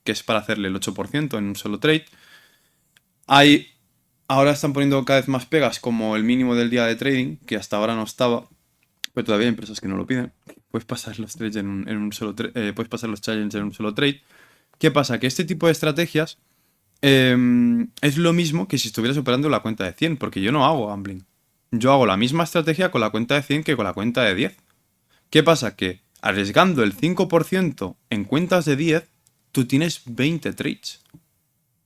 que es para hacerle el 8% en un solo trade, ahora están poniendo cada vez más pegas como el mínimo del día de trading, que hasta ahora no estaba, pero todavía hay empresas que no lo piden. Puedes pasar los trades en un solo puedes pasar los challenges en un solo trade. ¿Qué pasa? Que este tipo de estrategias es lo mismo que si estuvieras operando la cuenta de 100, porque yo no hago gambling. Yo hago la misma estrategia con la cuenta de 100 que con la cuenta de 10. ¿Qué pasa? Que arriesgando el 5% en cuentas de 10, tú tienes 20 trades.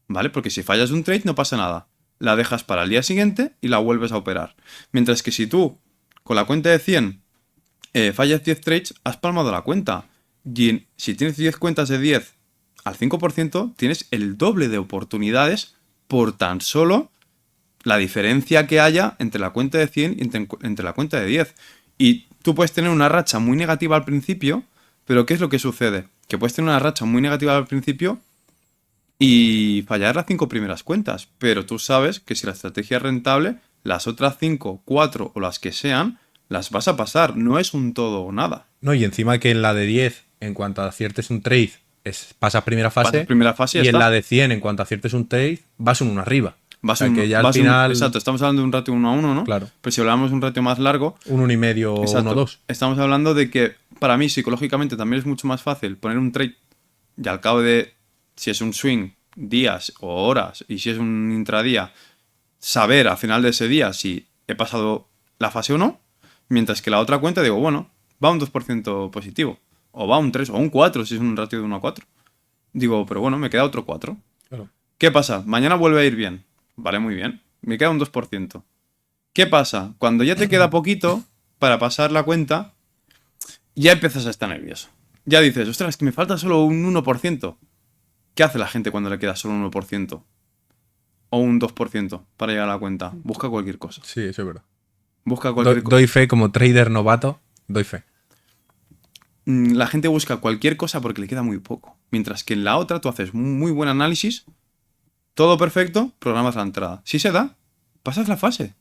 ¿Vale? Porque si fallas un trade no pasa nada. La dejas para el día siguiente y la vuelves a operar. Mientras que si tú, con la cuenta de 100, fallas 10 trades, has palmado la cuenta. Y si tienes 10 cuentas de 10 al 5%, tienes el doble de oportunidades por tan solo la diferencia que haya entre la cuenta de 100 y entre la cuenta de 10. Y tú puedes tener una racha muy negativa al principio, pero ¿qué es lo que sucede? Que puedes tener una racha muy negativa al principio y fallar las 5 primeras cuentas, pero tú sabes que si la estrategia es rentable, las otras 5, 4 o las que sean, las vas a pasar, no es un todo o nada. No, y encima que en la de 10, en cuanto aciertes un trade, pasas primera fase. Pasas primera fase y y ya en está. la de 100, en cuanto aciertes un trade, vas un 1 arriba. Vas O sea, un, que ya al vas un- final. exacto, estamos hablando de un ratio 1-1, ¿no? Claro. Pero si hablamos de un ratio más largo, Un 1,5 o exacto, 1,2. estamos hablando de que para mí psicológicamente también es mucho más fácil poner un trade y al cabo de, si es un swing, días o horas, y si es un intradía, saber al final de ese día si he pasado la fase o no, mientras que la otra cuenta digo, bueno, va un 2% positivo, o va un 3 o un 4 si es un ratio de 1-4. Digo, pero bueno, me queda otro 4. Claro. ¿Qué pasa? Mañana vuelve a ir bien. Vale, muy bien. Me queda un 2%. ¿Qué pasa? Cuando ya te queda poquito para pasar la cuenta, ya empiezas a estar nervioso. Ya dices, ostras, es que me falta solo un 1%. ¿Qué hace la gente cuando le queda solo un 1%? O un 2% para llegar a la cuenta. Busca cualquier cosa. Sí, eso es verdad. Busca cualquier cosa. Doy fe como trader novato, doy fe. La gente busca cualquier cosa porque le queda muy poco. Mientras que en la otra tú haces muy buen análisis, todo perfecto, programas la entrada. Si se da, pasas la fase.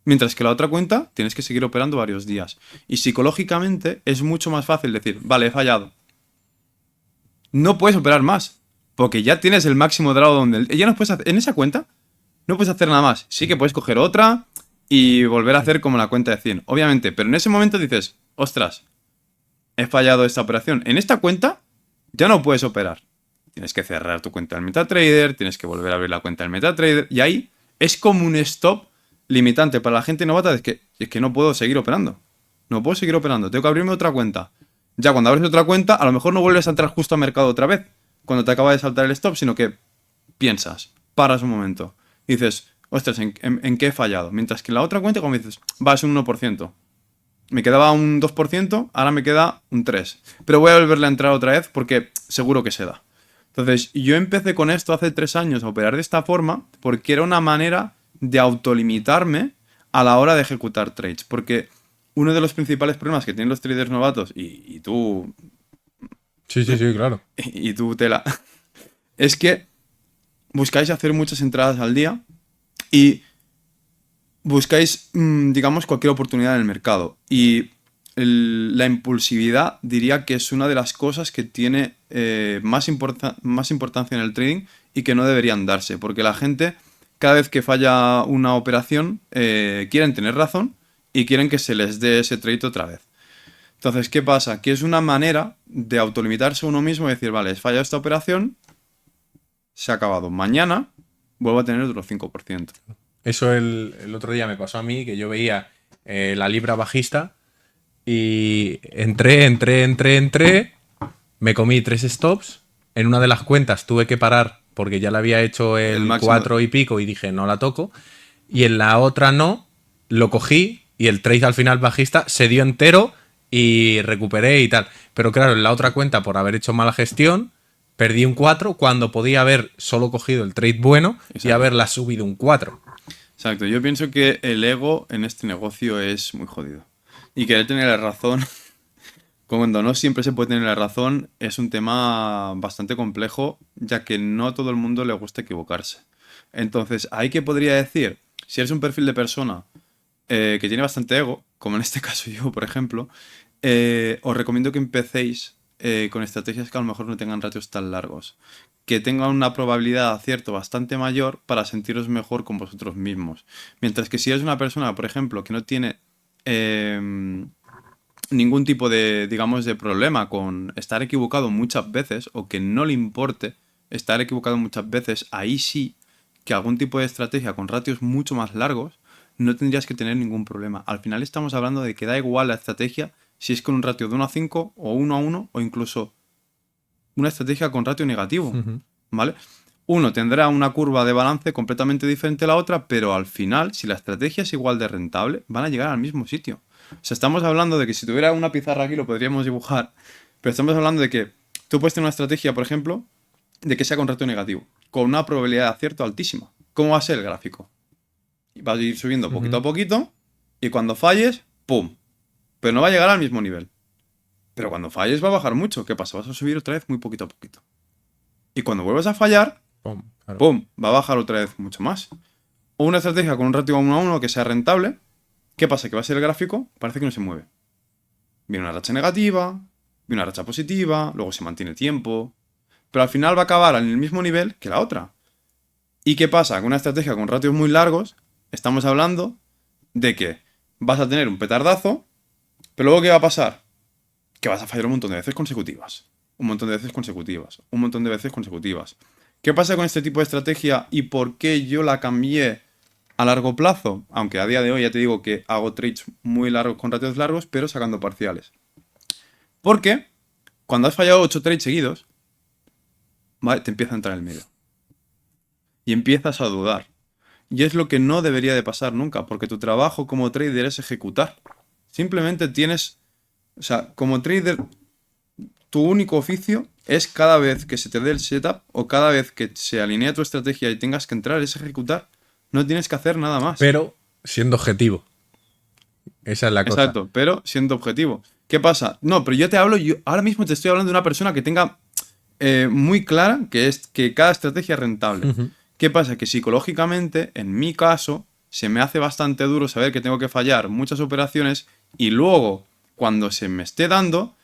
Mientras que la otra cuenta tienes que seguir operando varios días. Y psicológicamente es mucho más fácil decir, vale, he fallado. No puedes operar más. Porque ya tienes el máximo grado donde... Ya no puedes hacer, en esa cuenta no puedes hacer nada más. Sí que puedes coger otra y volver a hacer como la cuenta de 100. Obviamente, pero en ese momento dices, ostras, he fallado esta operación. En esta cuenta ya no puedes operar. Tienes que cerrar tu cuenta del MetaTrader, tienes que volver a abrir la cuenta del MetaTrader. Y ahí es como un stop limitante para la gente novata. Es que no puedo seguir operando. No puedo seguir operando. Tengo que abrirme otra cuenta. Ya cuando abres otra cuenta, a lo mejor no vuelves a entrar justo a mercado otra vez. Cuando te acaba de saltar el stop, sino que piensas, paras un momento. Y dices, ostras, ¿en qué he fallado? Mientras que en la otra cuenta, como dices, vas un 1%. Me quedaba un 2%, ahora me queda un 3%. Pero voy a volverle a entrar otra vez porque seguro que se da. Entonces, yo empecé con esto hace 3 años a operar de esta forma porque era una manera de autolimitarme a la hora de ejecutar trades. Porque uno de los principales problemas que tienen los traders novatos, y tú, Sí, claro. y tú tela, es que buscáis hacer muchas entradas al día y buscáis, digamos, cualquier oportunidad en el mercado. Y la impulsividad diría que es una de las cosas que tiene más importancia en el trading y que no deberían darse. Porque la gente, cada vez que falla una operación, quieren tener razón y quieren que se les dé ese trade otra vez. Entonces, ¿qué pasa? Que es una manera de autolimitarse uno mismo y decir, vale, he fallado esta operación, se ha acabado. Mañana vuelvo a tener otro 5%. Eso el otro día me pasó a mí, que yo veía la libra bajista y entré, me comí 3 stops. En una de las cuentas tuve que parar porque ya le había hecho El el máximo. 4 y pico y dije, no la toco. Y en la otra no, lo cogí y el trade al final bajista se dio entero y recuperé y tal. Pero claro, en la otra cuenta, por haber hecho mala gestión, perdí un 4 cuando podía haber solo cogido el trade bueno y Exacto. haberla subido un 4. Exacto, yo pienso que el ego en este negocio es muy jodido. Y querer tener la razón, cuando no siempre se puede tener la razón, es un tema bastante complejo, ya que no a todo el mundo le gusta equivocarse. Entonces, ahí que podría decir, si eres un perfil de persona que tiene bastante ego, como en este caso yo, por ejemplo, os recomiendo que empecéis con estrategias que a lo mejor no tengan ratios tan largos, que tengan una probabilidad de acierto bastante mayor para sentiros mejor con vosotros mismos. Mientras que si eres una persona, por ejemplo, que no tiene ningún tipo de, digamos, de problema con estar equivocado muchas veces o que no le importe estar equivocado muchas veces, ahí sí que algún tipo de estrategia con ratios mucho más largos no tendrías que tener ningún problema. Al final estamos hablando de que da igual la estrategia si es con un ratio de 1-5 o 1-1 o incluso una estrategia con ratio negativo, ¿vale? Uno tendrá una curva de balance completamente diferente a la otra, pero al final, si la estrategia es igual de rentable, van a llegar al mismo sitio. O sea, estamos hablando de que si tuviera una pizarra aquí lo podríamos dibujar, pero estamos hablando de que tú puedes tener una estrategia, por ejemplo, de que sea con ratio negativo, con una probabilidad de acierto altísima. ¿Cómo va a ser el gráfico? Vas a ir subiendo poquito a poquito y cuando falles, ¡pum! pero no va a llegar al mismo nivel. Pero cuando falles va a bajar mucho. ¿Qué pasa? Vas a subir otra vez muy poquito a poquito. Y cuando vuelvas a fallar, Pum, claro. ¡pum!, va a bajar otra vez mucho más. O una estrategia con un ratio 1-1 que sea rentable. ¿Qué pasa? Que va a ser el gráfico, parece que no se mueve. Viene una racha negativa, viene una racha positiva, luego se mantiene tiempo. Pero al final va a acabar en el mismo nivel que la otra. ¿Y qué pasa? Con una estrategia con ratios muy largos, estamos hablando de que vas a tener un petardazo, pero luego ¿qué va a pasar? Que vas a fallar un montón de veces consecutivas. Un montón de veces consecutivas. Un montón de veces consecutivas. ¿Qué pasa con este tipo de estrategia y por qué yo la cambié a largo plazo? Aunque a día de hoy ya te digo que hago trades muy largos con ratios largos, pero sacando parciales. Porque cuando has fallado 8 trades seguidos, ¿vale?, te empieza a entrar el miedo. Y empiezas a dudar. Y es lo que no debería de pasar nunca, porque tu trabajo como trader es ejecutar. Simplemente tienes... O sea, como trader, tu único oficio es cada vez que se te dé el setup o cada vez que se alinee tu estrategia y tengas que entrar, es ejecutar. No tienes que hacer nada más. Pero siendo objetivo. Esa es la cosa. Exacto, pero siendo objetivo. ¿Qué pasa? No, pero yo te hablo, yo ahora mismo te estoy hablando de una persona que tenga muy clara que es que cada estrategia es rentable. Ujú. ¿Qué pasa? Que psicológicamente, en mi caso, se me hace bastante duro saber que tengo que fallar muchas operaciones y luego, cuando se me esté dando,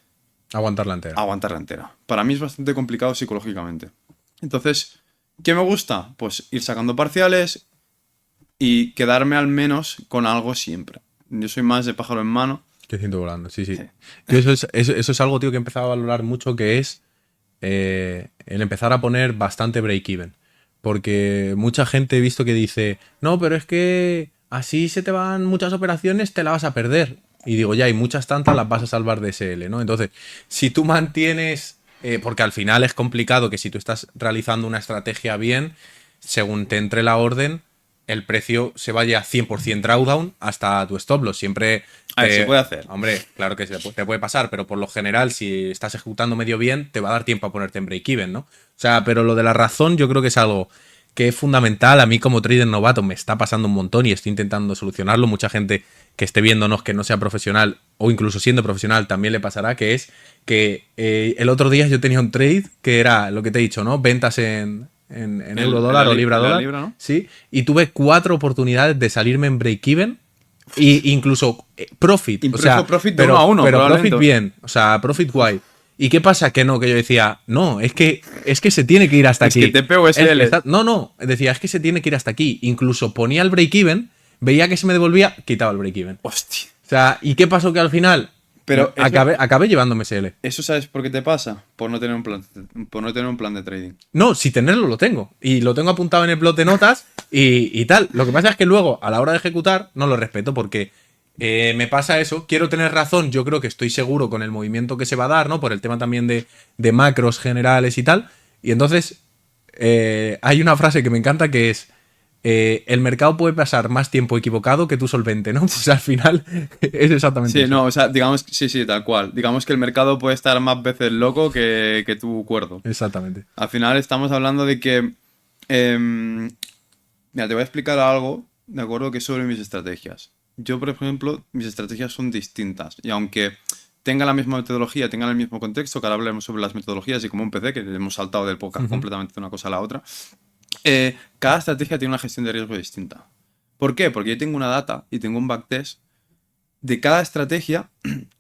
Aguantarla entera. aguantarla entera. Para mí es bastante complicado psicológicamente. Entonces, ¿qué me gusta? Pues ir sacando parciales y quedarme al menos con algo siempre. Yo soy más de pájaro en mano. Que siento volando, sí, sí. Sí. Yo eso es algo, tío, que he empezado a valorar mucho, que es el empezar a poner bastante break-even. Porque mucha gente he visto que dice, no, pero es que así se te van muchas operaciones, te la vas a perder. Y digo, ya, y muchas tantas las vas a salvar de SL, ¿no? Entonces, si tú mantienes, porque al final es complicado que si tú estás realizando una estrategia bien, según te entre la orden, el precio se vaya 100% drawdown hasta tu stop loss. Siempre A ver, se puede hacer. Hombre, claro que te puede pasar, pero por lo general, si estás ejecutando medio bien, te va a dar tiempo a ponerte en break-even, ¿no? O sea, pero lo de la razón yo creo que es algo que es fundamental. A mí como trader novato me está pasando un montón y estoy intentando solucionarlo. Mucha gente que esté viéndonos que no sea profesional o incluso siendo profesional también le pasará, que es que el otro día yo tenía un trade que era lo que te he dicho, ¿no? Ventas en euro dólar o libra dólar. Libra, ¿no? Sí, y tuve 4 oportunidades de salirme en break-even. Y incluso profit, Incluso o sea, profit de pero, 1 a 1, pero probablemente. profit bien, o sea, profit guay. ¿Y qué pasa? Que no, que yo decía, no, es que se tiene que ir hasta Es aquí. que TP o SL. No, decía, es que se tiene que ir hasta aquí. Incluso ponía el break-even, veía que se me devolvía, quitaba el break-even. Hostia. O sea, ¿y qué pasó? Que al final Pero acabé llevándome SL. ¿Eso sabes por qué te pasa? Por no tener un plan de trading. No, si tenerlo lo tengo. Y lo tengo apuntado en el blog de notas y tal. Lo que pasa es que luego, a la hora de ejecutar, no lo respeto porque me pasa eso. Quiero tener razón. Yo creo que estoy seguro con el movimiento que se va a dar, ¿no? Por el tema también de macros generales y tal. Y entonces, hay una frase que me encanta que es: el mercado puede pasar más tiempo equivocado que tú solvente, ¿no? Pues al final es exactamente Sí, eso. no, o sea, digamos, sí, tal cual. Digamos que el mercado puede estar más veces loco que tú cuerdo. Exactamente. Al final estamos hablando de que... mira, te voy a explicar algo, de acuerdo, que es sobre mis estrategias. Yo, por ejemplo, mis estrategias son distintas. Y aunque tenga la misma metodología, tengan el mismo contexto, que ahora hablaremos sobre las metodologías y como empecé, que hemos saltado del podcast completamente de una cosa a la otra, cada estrategia tiene una gestión de riesgo distinta. ¿Por qué? Porque yo tengo una data y tengo un backtest de cada estrategia,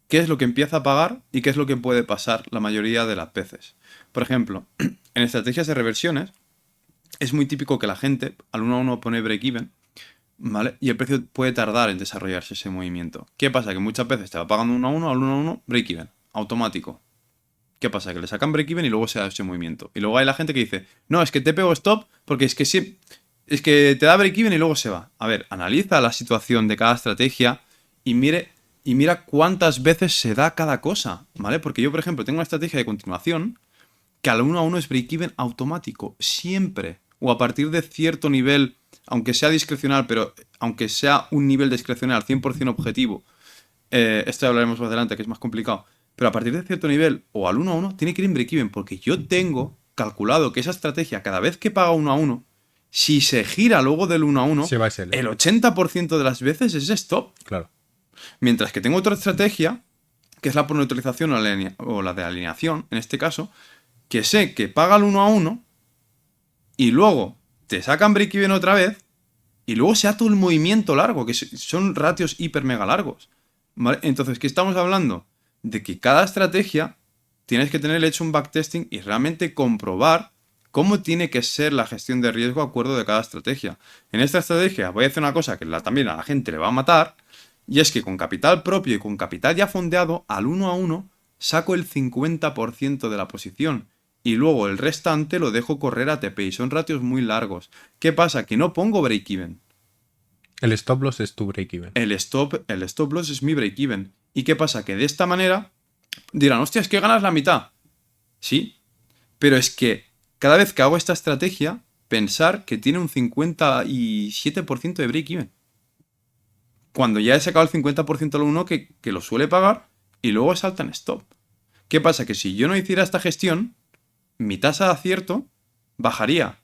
qué es lo que empieza a pagar y qué es lo que puede pasar la mayoría de las veces. Por ejemplo, en estrategias de reversiones, es muy típico que la gente al 1 a 1 pone break-even, ¿vale? Y el precio puede tardar en desarrollarse ese movimiento. ¿Qué pasa? Que muchas veces te va pagando 1 a 1, al 1 a 1, break-even, automático. ¿Qué pasa? Que le sacan break-even y luego se da ese movimiento. Y luego hay la gente que dice, no, es que te pego stop porque es que te da break-even y luego se va. A ver, analiza la situación de cada estrategia y mira cuántas veces se da cada cosa, ¿vale? Porque yo, por ejemplo, tengo una estrategia de continuación que al 1 a 1 es break-even automático, siempre. O a partir de cierto nivel, aunque sea discrecional, pero aunque sea un nivel discrecional 100% objetivo, esto ya hablaremos más adelante, que es más complicado, pero a partir de cierto nivel o al 1 a 1 tiene que ir en break-even, porque yo tengo calculado que esa estrategia, cada vez que paga 1 a 1, si se gira luego del 1 a 1, Se va a SL. el 80% de las veces es stop. Claro. Mientras que tengo otra estrategia, que es la por neutralización o la de alineación, en este caso, que sé que paga el 1-1 y luego te sacan break-even otra vez y luego se hace todo el movimiento largo, que son ratios hiper mega largos. ¿Vale? Entonces, ¿qué estamos hablando? De que cada estrategia tienes que tener hecho un backtesting y realmente comprobar cómo tiene que ser la gestión de riesgo de acuerdo de cada estrategia. En esta estrategia voy a hacer una cosa que también a la gente le va a matar, y es que con capital propio y con capital ya fondeado, al 1-1 saco el 50% de la posición y luego el restante lo dejo correr a TP y son ratios muy largos. ¿Qué pasa? Que no pongo break-even. El stop loss es tu break-even. El stop loss es mi break-even. ¿Y qué pasa? Que de esta manera dirán, hostia, es que ganas la mitad. Sí, pero es que cada vez que hago esta estrategia, pensar que tiene un 57% de break-even. Cuando ya he sacado el 50% al 1 que lo suele pagar y luego salta en stop. ¿Qué pasa? Que si yo no hiciera esta gestión, mi tasa de acierto bajaría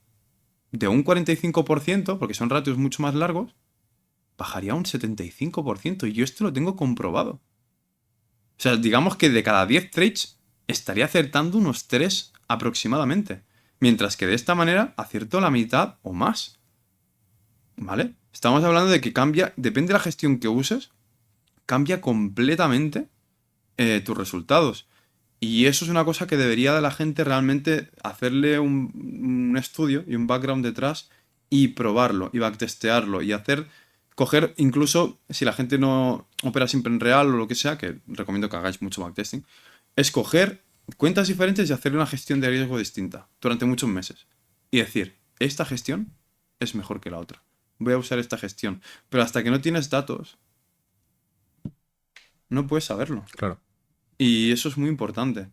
de un 45%, porque son ratios mucho más largos, bajaría a un 75%. Y yo esto lo tengo comprobado. O sea, digamos que de cada 10 trades estaría acertando unos 3 aproximadamente. Mientras que de esta manera acierto la mitad o más. ¿Vale? Estamos hablando de que cambia, depende de la gestión que uses, cambia completamente tus resultados. Y eso es una cosa que debería de la gente realmente hacerle un estudio y un background detrás y probarlo y backtestearlo y coger, incluso si la gente no opera siempre en real o lo que sea, que recomiendo que hagáis mucho backtesting, es coger cuentas diferentes y hacerle una gestión de riesgo distinta durante muchos meses. Y decir, esta gestión es mejor que la otra. Voy a usar esta gestión. Pero hasta que no tienes datos, no puedes saberlo. Claro. Y eso es muy importante.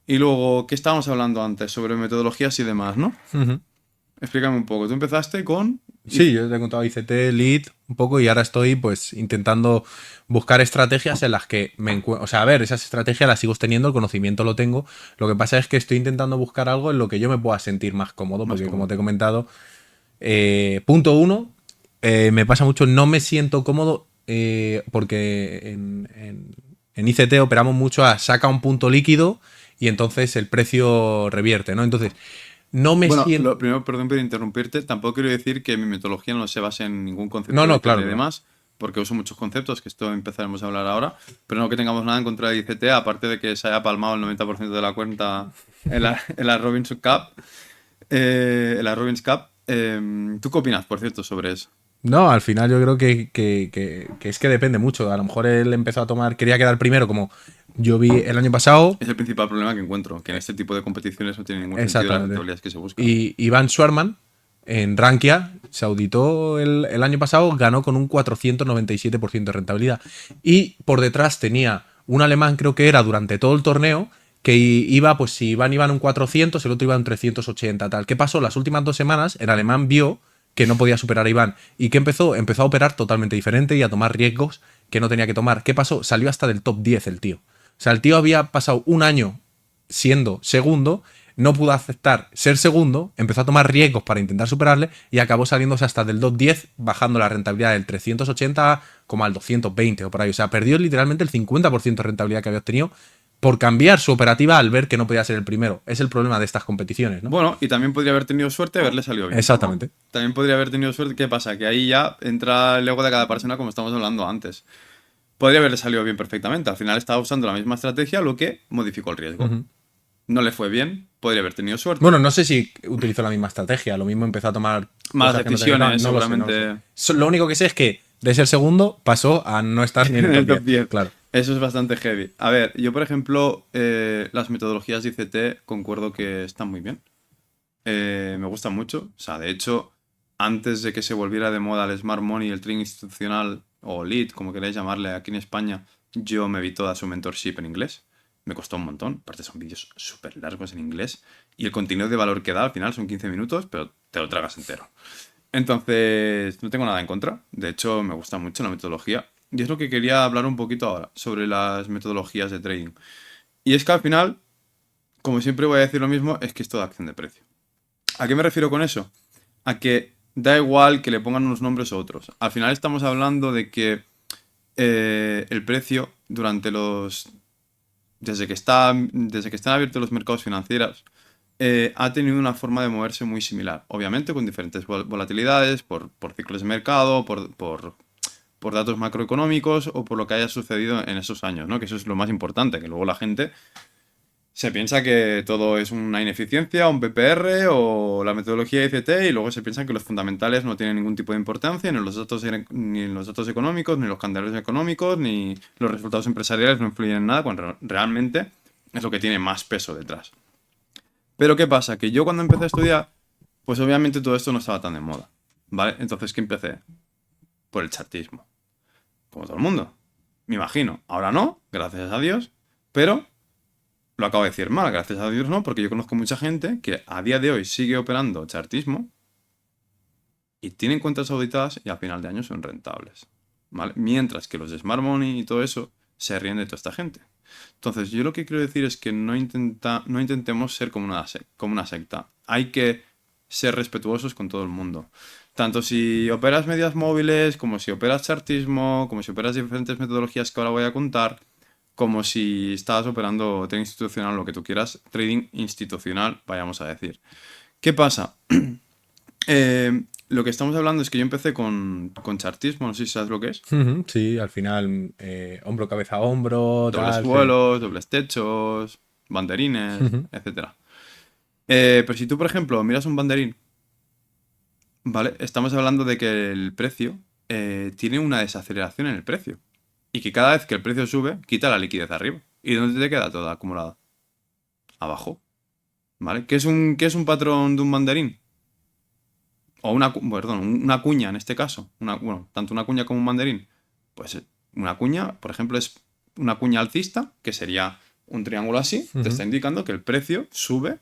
Y luego, ¿qué estábamos hablando antes? Sobre metodologías y demás, ¿no? Ujú. Explícame un poco. Tú empezaste con... Sí, yo te he contado ICT, Lead un poco y ahora estoy pues intentando buscar estrategias en las que me encuentro. O sea, a ver, esas estrategias las sigo teniendo, el conocimiento lo tengo. Lo que pasa es que estoy intentando buscar algo en lo que yo me pueda sentir más cómodo, Más porque cómodo. como te he comentado, punto uno, me pasa mucho, no me siento cómodo porque en ICT operamos mucho a saca un punto líquido y entonces el precio revierte, ¿no? Entonces, no me Bueno, siento... lo primero, perdón por interrumpirte, tampoco quiero decir que mi metodología no se base en ningún No, concepto de no, ICT claro, y claro. demás, porque uso muchos conceptos, que esto empezaremos a hablar ahora, pero no que tengamos nada en contra de ICT, aparte de que se haya palmado el 90% de la cuenta en la Robinson Cup. En la Robins Cup. ¿Tú qué opinas, por cierto, sobre eso? No, al final yo creo que es que depende mucho. A lo mejor él empezó a tomar, quería quedar primero, como yo vi el año pasado. Es el principal problema que encuentro, que en este tipo de competiciones no tiene ningún sentido las Exactamente. rentabilidades que se buscan. Y Iván Schwarman en Rankia se auditó el año pasado, ganó con un 497% de rentabilidad. Y por detrás tenía un alemán, creo que era durante todo el torneo, que iba, pues si Iván iba en un 400, el otro iba en 380, tal. ¿Qué pasó? Las últimas 2 semanas, el alemán vio que no podía superar a Iván. ¿Y qué empezó? Empezó a operar totalmente diferente y a tomar riesgos que no tenía que tomar. ¿Qué pasó? Salió hasta del top 10 el tío. O sea, el tío había pasado un año siendo segundo, no pudo aceptar ser segundo, empezó a tomar riesgos para intentar superarle y acabó saliéndose hasta del 210, bajando la rentabilidad del 380 como al 220 o por ahí. O sea, perdió literalmente el 50% de rentabilidad que había obtenido por cambiar su operativa al ver que no podía ser el primero. Es el problema de estas competiciones, ¿no? Bueno, y también podría haber tenido suerte de haberle salido bien. Exactamente. También podría haber tenido suerte. ¿Qué pasa? Que ahí ya entra el ego de cada persona, como estamos hablando antes. Podría haberle salido bien perfectamente. Al final estaba usando la misma estrategia, lo que modificó el riesgo. No le fue bien, podría haber tenido suerte. Bueno, no sé si utilizó la misma estrategia, lo mismo empezó a tomar Más cosas que no decisiones, tenía- no lo sé, seguramente. no lo sé. Lo único que sé es que de ser segundo pasó a no estar ni en En el el top top 10. 10. Claro. Eso es bastante heavy. A ver, yo por ejemplo, las metodologías de ICT concuerdo que están muy bien. Me gustan mucho. O sea, de hecho, antes de que se volviera de moda el Smart Money, el trading institucional o Lead, como queráis llamarle aquí en España, yo me vi toda su mentorship en inglés. Me costó un montón. Aparte son vídeos súper largos en inglés. Y el contenido de valor que da al final son 15 minutos, pero te lo tragas entero. Entonces, no tengo nada en contra. De hecho, me gusta mucho la metodología. Y es lo que quería hablar un poquito ahora, sobre las metodologías de trading. Y es que al final, como siempre voy a decir lo mismo, es que es toda acción de precio. ¿A qué me refiero con eso? A que da igual que le pongan unos nombres u otros. Al final estamos hablando de que el precio desde que están abiertos los mercados financieros, ha tenido una forma de moverse muy similar. Obviamente con diferentes volatilidades, por ciclos de mercado, por datos macroeconómicos o por lo que haya sucedido en esos años, ¿no? Que eso es lo más importante, que luego la gente se piensa que todo es una ineficiencia, un PPR o la metodología ICT y luego se piensa que los fundamentales no tienen ningún tipo de importancia ni en los datos económicos, ni los candelarios económicos, ni los resultados empresariales no influyen en nada, cuando realmente es lo que tiene más peso detrás. Pero ¿qué pasa? Que yo cuando empecé a estudiar, pues obviamente todo esto no estaba tan de moda, ¿vale? Entonces, ¿qué empecé? Por el chartismo, como todo el mundo, me imagino. Ahora no, gracias a Dios, pero lo acabo de decir mal, gracias a Dios no, porque yo conozco mucha gente que a día de hoy sigue operando chartismo y tienen cuentas auditadas y a final de año son rentables, ¿vale? Mientras que los de Smart Money y todo eso se ríen de toda esta gente. Entonces, yo lo que quiero decir es que no intentemos ser como una secta. Hay que ser respetuosos con todo el mundo. Tanto si operas medias móviles, como si operas chartismo, como si operas diferentes metodologías que ahora voy a contar, como si estás operando trading institucional, lo que tú quieras, trading institucional, vayamos a decir. ¿Qué pasa? Lo que estamos hablando es que yo empecé con chartismo, no sé si sabes lo que es. Ujú, sí, al final, hombro, cabeza, hombro, Dobles tal, sí. suelos, dobles techos, banderines, Ujú, etcétera. Pero si tú, por ejemplo, miras un banderín, ¿vale? Estamos hablando de que el precio tiene una desaceleración en el precio. Y que cada vez que el precio sube, quita la liquidez arriba. ¿Y dónde te queda toda acumulada? Abajo. ¿Vale? ¿Qué es un patrón de un banderín? O perdón, una cuña en este caso. Bueno, tanto una cuña como un banderín. Pues una cuña, por ejemplo, es una cuña alcista, que sería un triángulo así. Te ujú. está indicando que el precio sube,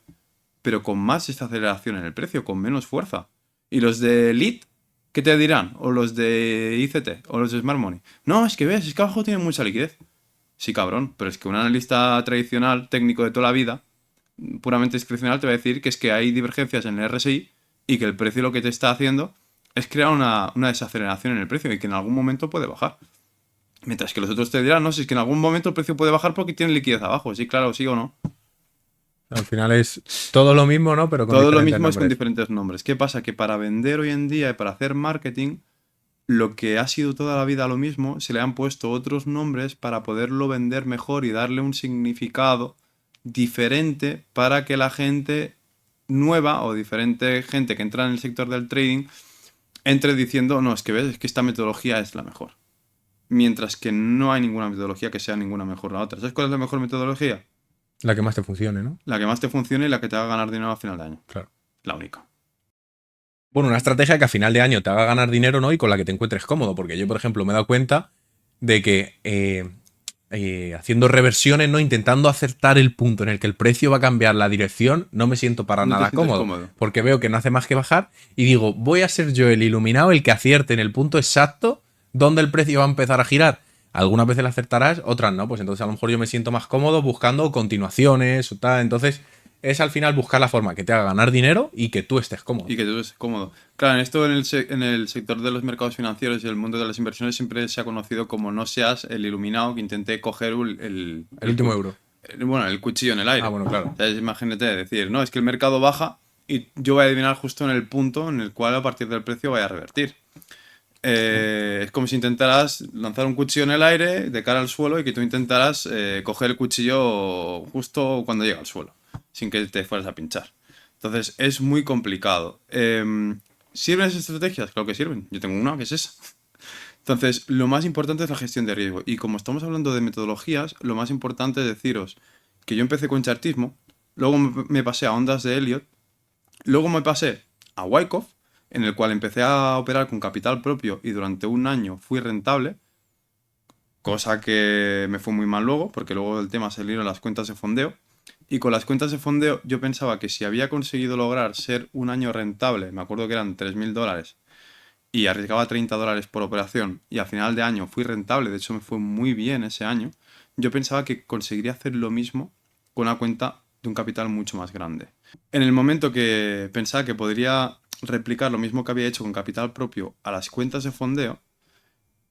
pero con más desaceleración en el precio, con menos fuerza. Y los de Elite, ¿qué te dirán? O los de ICT, o los de Smart Money. No, es que ves, es que abajo tienen mucha liquidez. Sí, cabrón, pero es que un analista tradicional, técnico de toda la vida, puramente discrecional, te va a decir que es que hay divergencias en el RSI y que el precio lo que te está haciendo es crear una desaceleración en el precio y que en algún momento puede bajar. Mientras que los otros te dirán, no, si es que en algún momento el precio puede bajar porque tiene liquidez abajo. Sí, claro, sí o no. Al final es todo lo mismo, ¿no? Pero con Todo lo diferentes mismo es con nombres. diferentes nombres. ¿Qué pasa? Que para vender hoy en día y para hacer marketing, lo que ha sido toda la vida lo mismo, se le han puesto otros nombres para poderlo vender mejor y darle un significado diferente para que la gente nueva o diferente gente que entra en el sector del trading entre diciendo, no, es que ves, es que esta metodología es la mejor. Mientras que no hay ninguna metodología que sea ninguna mejor que la otra. ¿Sabes cuál es la mejor metodología? La que más te funcione, ¿no? La que más te funcione y la que te haga ganar dinero a final de año. Claro. La única. Bueno, una estrategia que a final de año te haga ganar dinero, ¿no? Y con la que te encuentres cómodo. Porque yo, por ejemplo, me he dado cuenta de que haciendo reversiones, ¿no? Intentando acertar el punto en el que el precio va a cambiar la dirección, no me siento para No te nada sientes cómodo. cómodo. Porque veo que no hace más que bajar y digo, voy a ser yo el iluminado, el que acierte en el punto exacto donde el precio va a empezar a girar. Algunas veces la acertarás, otras no. Pues entonces a lo mejor yo me siento más cómodo buscando continuaciones o tal. Entonces es al final buscar la forma que te haga ganar dinero y que tú estés cómodo. Y que tú estés cómodo. Claro, en esto, en el sector de los mercados financieros y el mundo de las inversiones siempre se ha conocido como no seas el iluminado que intente coger El último euro. bueno, el cuchillo en el Ah, aire. bueno, claro. ¿Sabes? Imagínate decir, no, es que el mercado baja y yo voy a adivinar justo en el punto en el cual a partir del precio vaya a revertir. Es como si intentaras lanzar un cuchillo en el aire de cara al suelo y que tú intentaras coger el cuchillo justo cuando llega al suelo, sin que te fueras a pinchar. Entonces es muy complicado. ¿Sirven esas estrategias? Claro que sirven. Yo tengo una que es esa. Entonces, lo más importante es la gestión de riesgo. Y como estamos hablando de metodologías, lo más importante es deciros que yo empecé con chartismo, luego me pasé a ondas de Elliott, luego me pasé a Wyckoff, en el cual empecé a operar con capital propio y durante un año fui rentable, cosa que me fue muy mal luego, porque luego del tema salieron las cuentas de fondeo. Y con las cuentas de fondeo yo pensaba que si había conseguido lograr ser un año rentable, me acuerdo que eran $3.000, y arriesgaba $30 por operación, y a final de año fui rentable, de hecho me fue muy bien ese año, yo pensaba que conseguiría hacer lo mismo con una cuenta de un capital mucho más grande. En el momento que pensaba que podría replicar lo mismo que había hecho con capital propio a las cuentas de fondeo,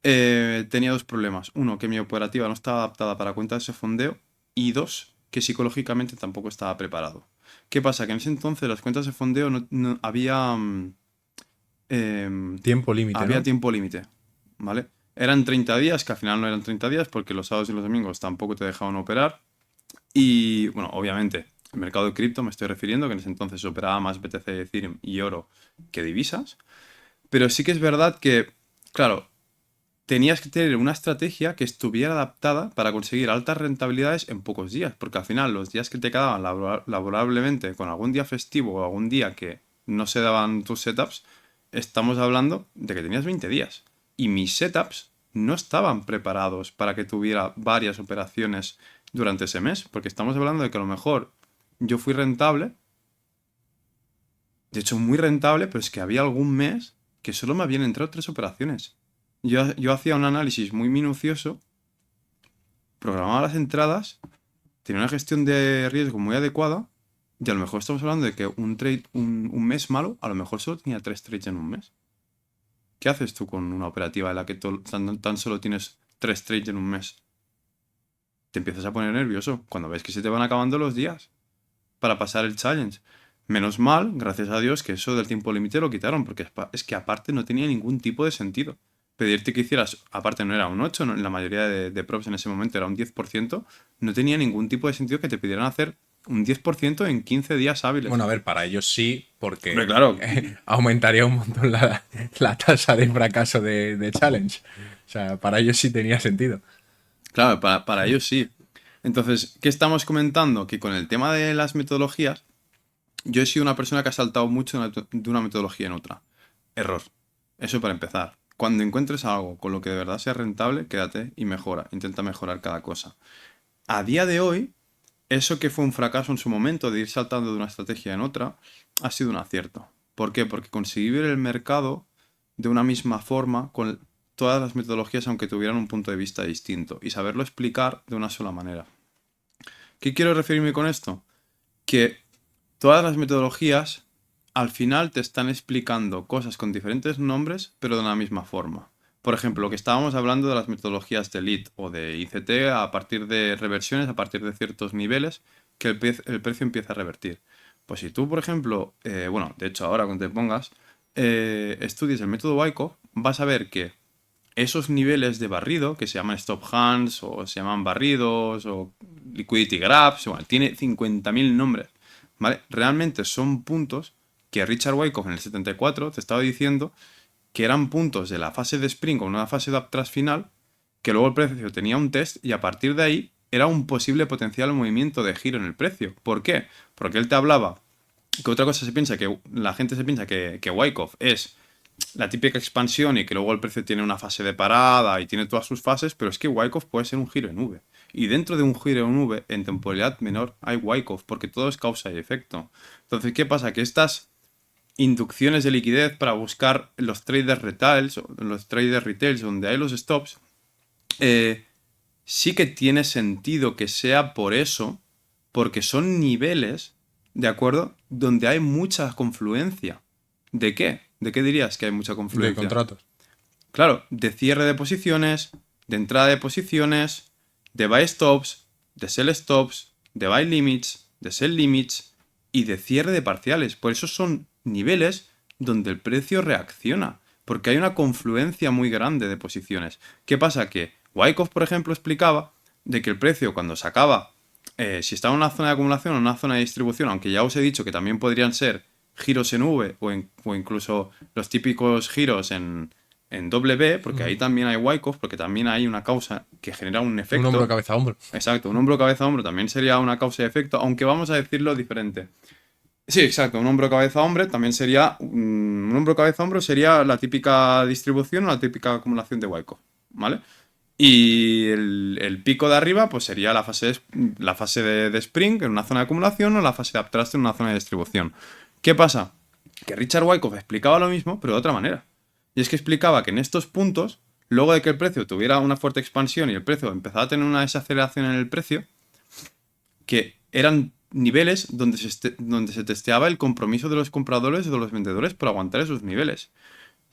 tenía dos problemas. Uno, que mi operativa no estaba adaptada para cuentas de fondeo. Y dos, que psicológicamente tampoco estaba preparado. ¿Qué pasa? Que en ese entonces las cuentas de fondeo había, Tiempo límite, había ¿no? tiempo límite, ¿vale? Eran 30 días, que al final no eran 30 días porque los sábados y los domingos tampoco te dejaban operar. Y bueno, obviamente, el mercado de cripto me estoy refiriendo, que en ese entonces operaba más BTC, Ethereum y oro que divisas. Pero sí que es verdad que, claro, tenías que tener una estrategia que estuviera adaptada para conseguir altas rentabilidades en pocos días, porque al final los días que te quedaban laborablemente con algún día festivo o algún día que no se daban tus setups, estamos hablando de que tenías 20 días. Y mis setups no estaban preparados para que tuviera varias operaciones durante ese mes, porque estamos hablando de que a lo mejor yo fui rentable, de hecho muy rentable, pero es que había algún mes que solo me habían entrado 3 operaciones. Yo hacía un análisis muy minucioso, programaba las entradas, tenía una gestión de riesgo muy adecuada y a lo mejor estamos hablando de que un mes malo, a lo mejor solo tenía 3 trades en un mes. ¿Qué haces tú con una operativa en la que tan solo tienes 3 trades en un mes? Te empiezas a poner nervioso cuando ves que se te van acabando los días para pasar el challenge. Menos mal, gracias a Dios, que eso del tiempo límite lo quitaron, porque es que aparte no tenía ningún tipo de sentido. Pedirte que hicieras, aparte no era un 8, en la mayoría de props en ese momento era un 10%, no tenía ningún tipo de sentido que te pidieran hacer un 10% en 15 días hábiles. Bueno, a ver, para ellos sí, Hombre, porque claro, aumentaría un montón la tasa de fracaso de challenge. O sea, para ellos sí tenía sentido. claro, para ellos sí. Entonces, ¿qué estamos comentando? Que con el tema de las metodologías, yo he sido una persona que ha saltado mucho de una metodología en otra. Error. Eso para empezar. Cuando encuentres algo con lo que de verdad sea rentable, quédate y mejora. Intenta mejorar cada cosa. A día de hoy, eso que fue un fracaso en su momento de ir saltando de una estrategia en otra, ha sido un acierto. ¿Por qué? Porque conseguí ver el mercado de una misma forma con todas las metodologías aunque tuvieran un punto de vista distinto y saberlo explicar de una sola manera. ¿Qué quiero referirme con esto? Que todas las metodologías al final te están explicando cosas con diferentes nombres, pero de la misma forma. Por ejemplo, lo que estábamos hablando de las metodologías de lead o de ICT a partir de reversiones, a partir de ciertos niveles, que el precio empieza a revertir. Pues si tú, por ejemplo, bueno, de hecho ahora cuando te pongas, estudies el método Wyckoff, vas a ver que esos niveles de barrido, que se llaman stop hands, o se llaman barridos, o liquidity grabs, bueno, tiene 50.000 nombres, ¿vale? Realmente son puntos que Richard Wyckoff en el 74 te estaba diciendo que eran puntos de la fase de Spring o una fase de uptrust final, que luego el precio tenía un test y a partir de ahí era un posible potencial movimiento de giro en el precio. ¿Por qué? Porque él te hablaba que otra cosa se piensa que la gente se piensa que Wyckoff es la típica expansión y que luego el precio tiene una fase de parada y tiene todas sus fases, pero es que Wyckoff puede ser un giro en V. Y dentro de un giro en V, en temporalidad menor, hay Wyckoff, porque todo es causa y efecto. Entonces, ¿qué pasa? Que estas inducciones de liquidez para buscar los traders retails donde hay los stops, sí que tiene sentido que sea por eso, porque son niveles, ¿de acuerdo? Donde hay mucha confluencia. ¿De qué? ¿De qué dirías que hay mucha De confluencia? contratos. Claro, de cierre de posiciones, de entrada de posiciones, de buy stops, de sell stops, de buy limits, de sell limits y de cierre de parciales. Por eso son niveles donde el precio reacciona, porque hay una confluencia muy grande de posiciones. ¿Qué pasa? Que Wyckoff, por ejemplo, explicaba de que el precio cuando se acaba, si está en una zona de acumulación o en una zona de distribución, aunque ya os he dicho que también podrían ser giros en V o incluso los típicos giros en W, porque ahí también hay Wyckoff, porque también hay una causa que genera un Un hombro, efecto. cabeza, hombro. Exacto, un hombro, cabeza, hombro también sería una causa y efecto, aunque vamos a decirlo diferente. Sí, exacto, un hombro, cabeza, hombre también sería. Un hombro, cabeza, hombro sería la típica distribución o la típica acumulación de Wyckoff, ¿vale? Y el pico de arriba, pues sería la fase de Spring en una zona de acumulación o la fase de Uptrust en una zona de distribución. ¿Qué pasa? Que Richard Wyckoff explicaba lo mismo, pero de otra manera. Y es que explicaba que en estos puntos, luego de que el precio tuviera una fuerte expansión y el precio empezaba a tener una desaceleración en el precio, que eran niveles donde se testeaba el compromiso de los compradores y de los vendedores por aguantar esos niveles.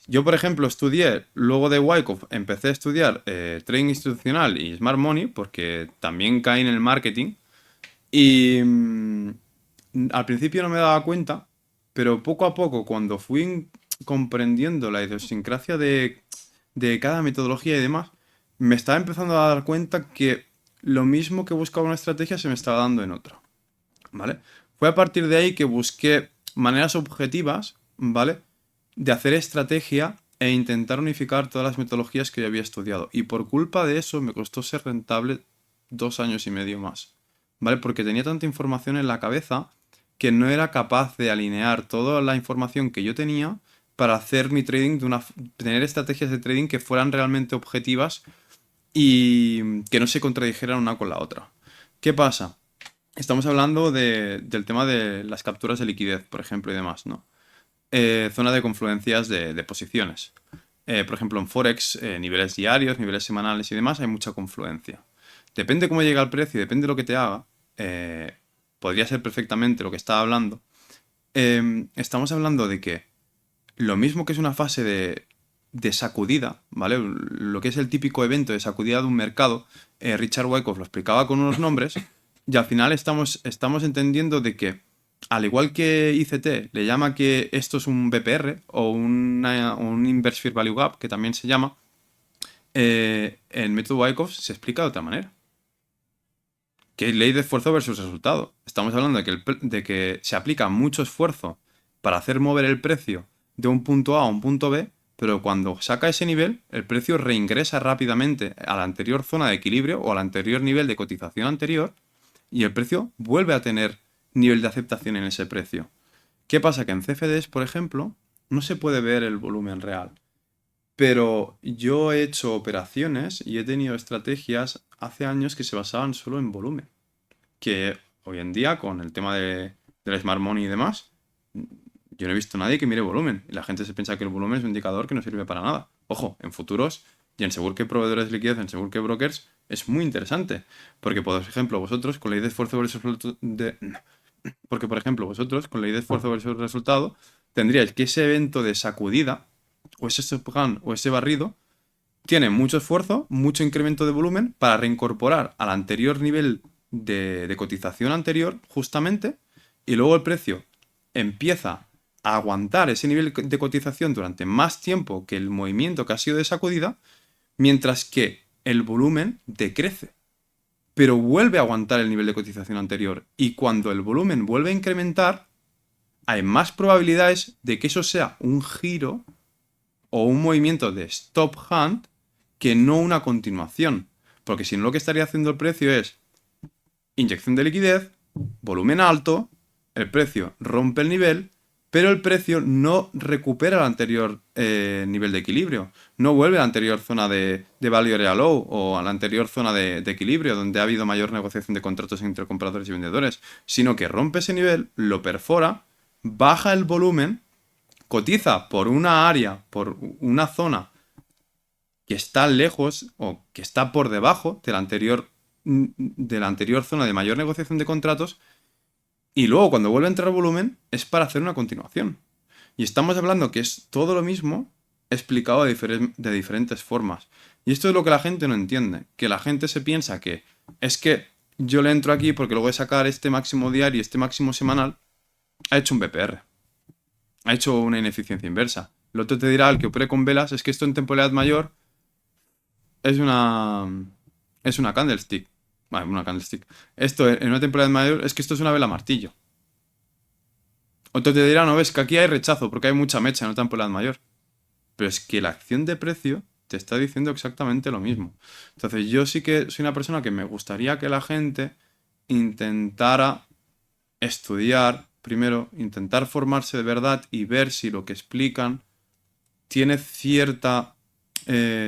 Yo, por ejemplo, estudié, luego de Wyckoff, empecé a estudiar trading institucional y smart money porque también caí en el marketing y al principio no me daba cuenta, pero poco a poco, cuando fui comprendiendo la idiosincrasia de cada metodología y demás, me estaba empezando a dar cuenta que lo mismo que buscaba una estrategia se me estaba dando en otra, ¿vale? Fue a partir de ahí que busqué maneras objetivas, ¿vale? De hacer estrategia e intentar unificar todas las metodologías que yo había estudiado. Y por culpa de eso me costó ser rentable 2 años y medio más, ¿vale? Porque tenía tanta información en la cabeza que no era capaz de alinear toda la información que yo tenía para hacer mi trading tener estrategias de trading que fueran realmente objetivas y que no se contradijeran una con la otra. ¿Qué pasa? Estamos hablando del tema de las capturas de liquidez, por ejemplo, y demás, ¿no? Zona de confluencias de posiciones. Por ejemplo, en Forex, niveles diarios, niveles semanales y demás, hay mucha confluencia. Depende cómo llega el precio, depende de lo que te haga. Podría ser perfectamente lo que estaba hablando. Estamos hablando de que lo mismo que es una fase de sacudida, ¿vale? Lo que es el típico evento de sacudida de un mercado, Richard Wyckoff lo explicaba con unos nombres y al final estamos entendiendo de que, al igual que ICT le llama que esto es un BPR o un Inverse Fair Value Gap, que también se llama, en método Wyckoff se explica de otra manera. Que es ley de esfuerzo versus resultado. Estamos hablando de que se aplica mucho esfuerzo para hacer mover el precio de un punto A a un punto B, pero cuando saca ese nivel, el precio reingresa rápidamente a la anterior zona de equilibrio o al anterior nivel de cotización anterior y el precio vuelve a tener nivel de aceptación en ese precio. ¿Qué pasa? Que en CFDs, por ejemplo, no se puede ver el volumen real. Pero yo he hecho operaciones y he tenido estrategias hace años que se basaban solo en volumen. Que hoy en día, con el tema del Smart Money y demás, yo no he visto a nadie que mire volumen. Y la gente se piensa que el volumen es un indicador que no sirve para nada. Ojo, en futuros y en seguro que proveedores de liquidez, en seguro que brokers, es muy interesante. Porque, por ejemplo, vosotros con ley de esfuerzo versus porque, por ejemplo, vosotros con ley de esfuerzo versus resultado tendríais que ese evento de sacudida o ese subhand o ese barrido tiene mucho esfuerzo, mucho incremento de volumen para reincorporar al anterior nivel de cotización anterior, justamente, y luego el precio empieza a aguantar ese nivel de cotización durante más tiempo que el movimiento que ha sido de sacudida, mientras que el volumen decrece, pero vuelve a aguantar el nivel de cotización anterior. Y cuando el volumen vuelve a incrementar, hay más probabilidades de que eso sea un giro o un movimiento de stop hand que no una continuación. Porque si no, lo que estaría haciendo el precio es inyección de liquidez, volumen alto, el precio rompe el nivel, pero el precio no recupera el anterior nivel de equilibrio. No vuelve a la anterior zona de value area low o a la anterior zona de equilibrio donde ha habido mayor negociación de contratos entre compradores y vendedores, sino que rompe ese nivel, lo perfora, baja el volumen, cotiza por una área, por una zona que está lejos o que está por debajo de la anterior zona de mayor negociación de contratos y luego cuando vuelve a entrar volumen es para hacer una continuación. Y estamos hablando que es todo lo mismo explicado de diferentes formas. Y esto es lo que la gente no entiende, que la gente se piensa que es que yo le entro aquí porque luego de sacar este máximo diario y este máximo semanal, ha hecho un BPR, ha hecho una ineficiencia inversa. El otro te dirá, el que opere con velas, es que esto en temporalidad mayor es una. Es una candlestick. Vale, una candlestick. Esto en una temporada mayor es que esto es una vela martillo. Otro te dirá, no ves que aquí hay rechazo porque hay mucha mecha en una temporada mayor. Pero es que la acción de precio te está diciendo exactamente lo mismo. Entonces, yo sí que soy una persona que me gustaría que la gente intentara estudiar, primero, intentar formarse de verdad y ver si lo que explican tiene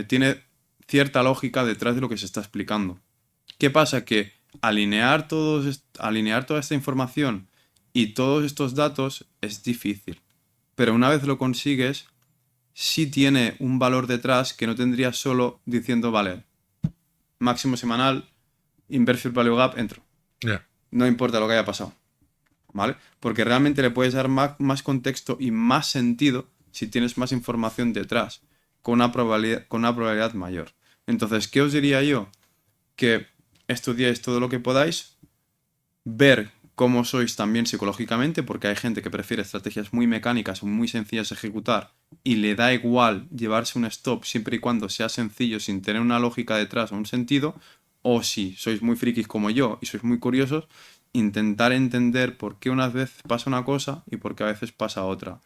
tiene cierta lógica detrás de lo que se está explicando. ¿Qué pasa? Que alinear toda esta información y todos estos datos es difícil. Pero una vez lo consigues, sí tiene un valor detrás que no tendrías solo diciendo, vale, máximo semanal, inverse value gap, entro. Ya. No importa lo que haya pasado. ¿Vale? Porque realmente le puedes dar más contexto y más sentido si tienes más información detrás, con una probabilidad mayor. Entonces, ¿qué os diría yo? Que estudiéis todo lo que podáis, ver cómo sois también psicológicamente, porque hay gente que prefiere estrategias muy mecánicas o muy sencillas de ejecutar y le da igual llevarse un stop siempre y cuando sea sencillo sin tener una lógica detrás o un sentido, o si sois muy frikis como yo y sois muy curiosos, intentar entender por qué unas veces pasa una cosa y por qué a veces pasa otra.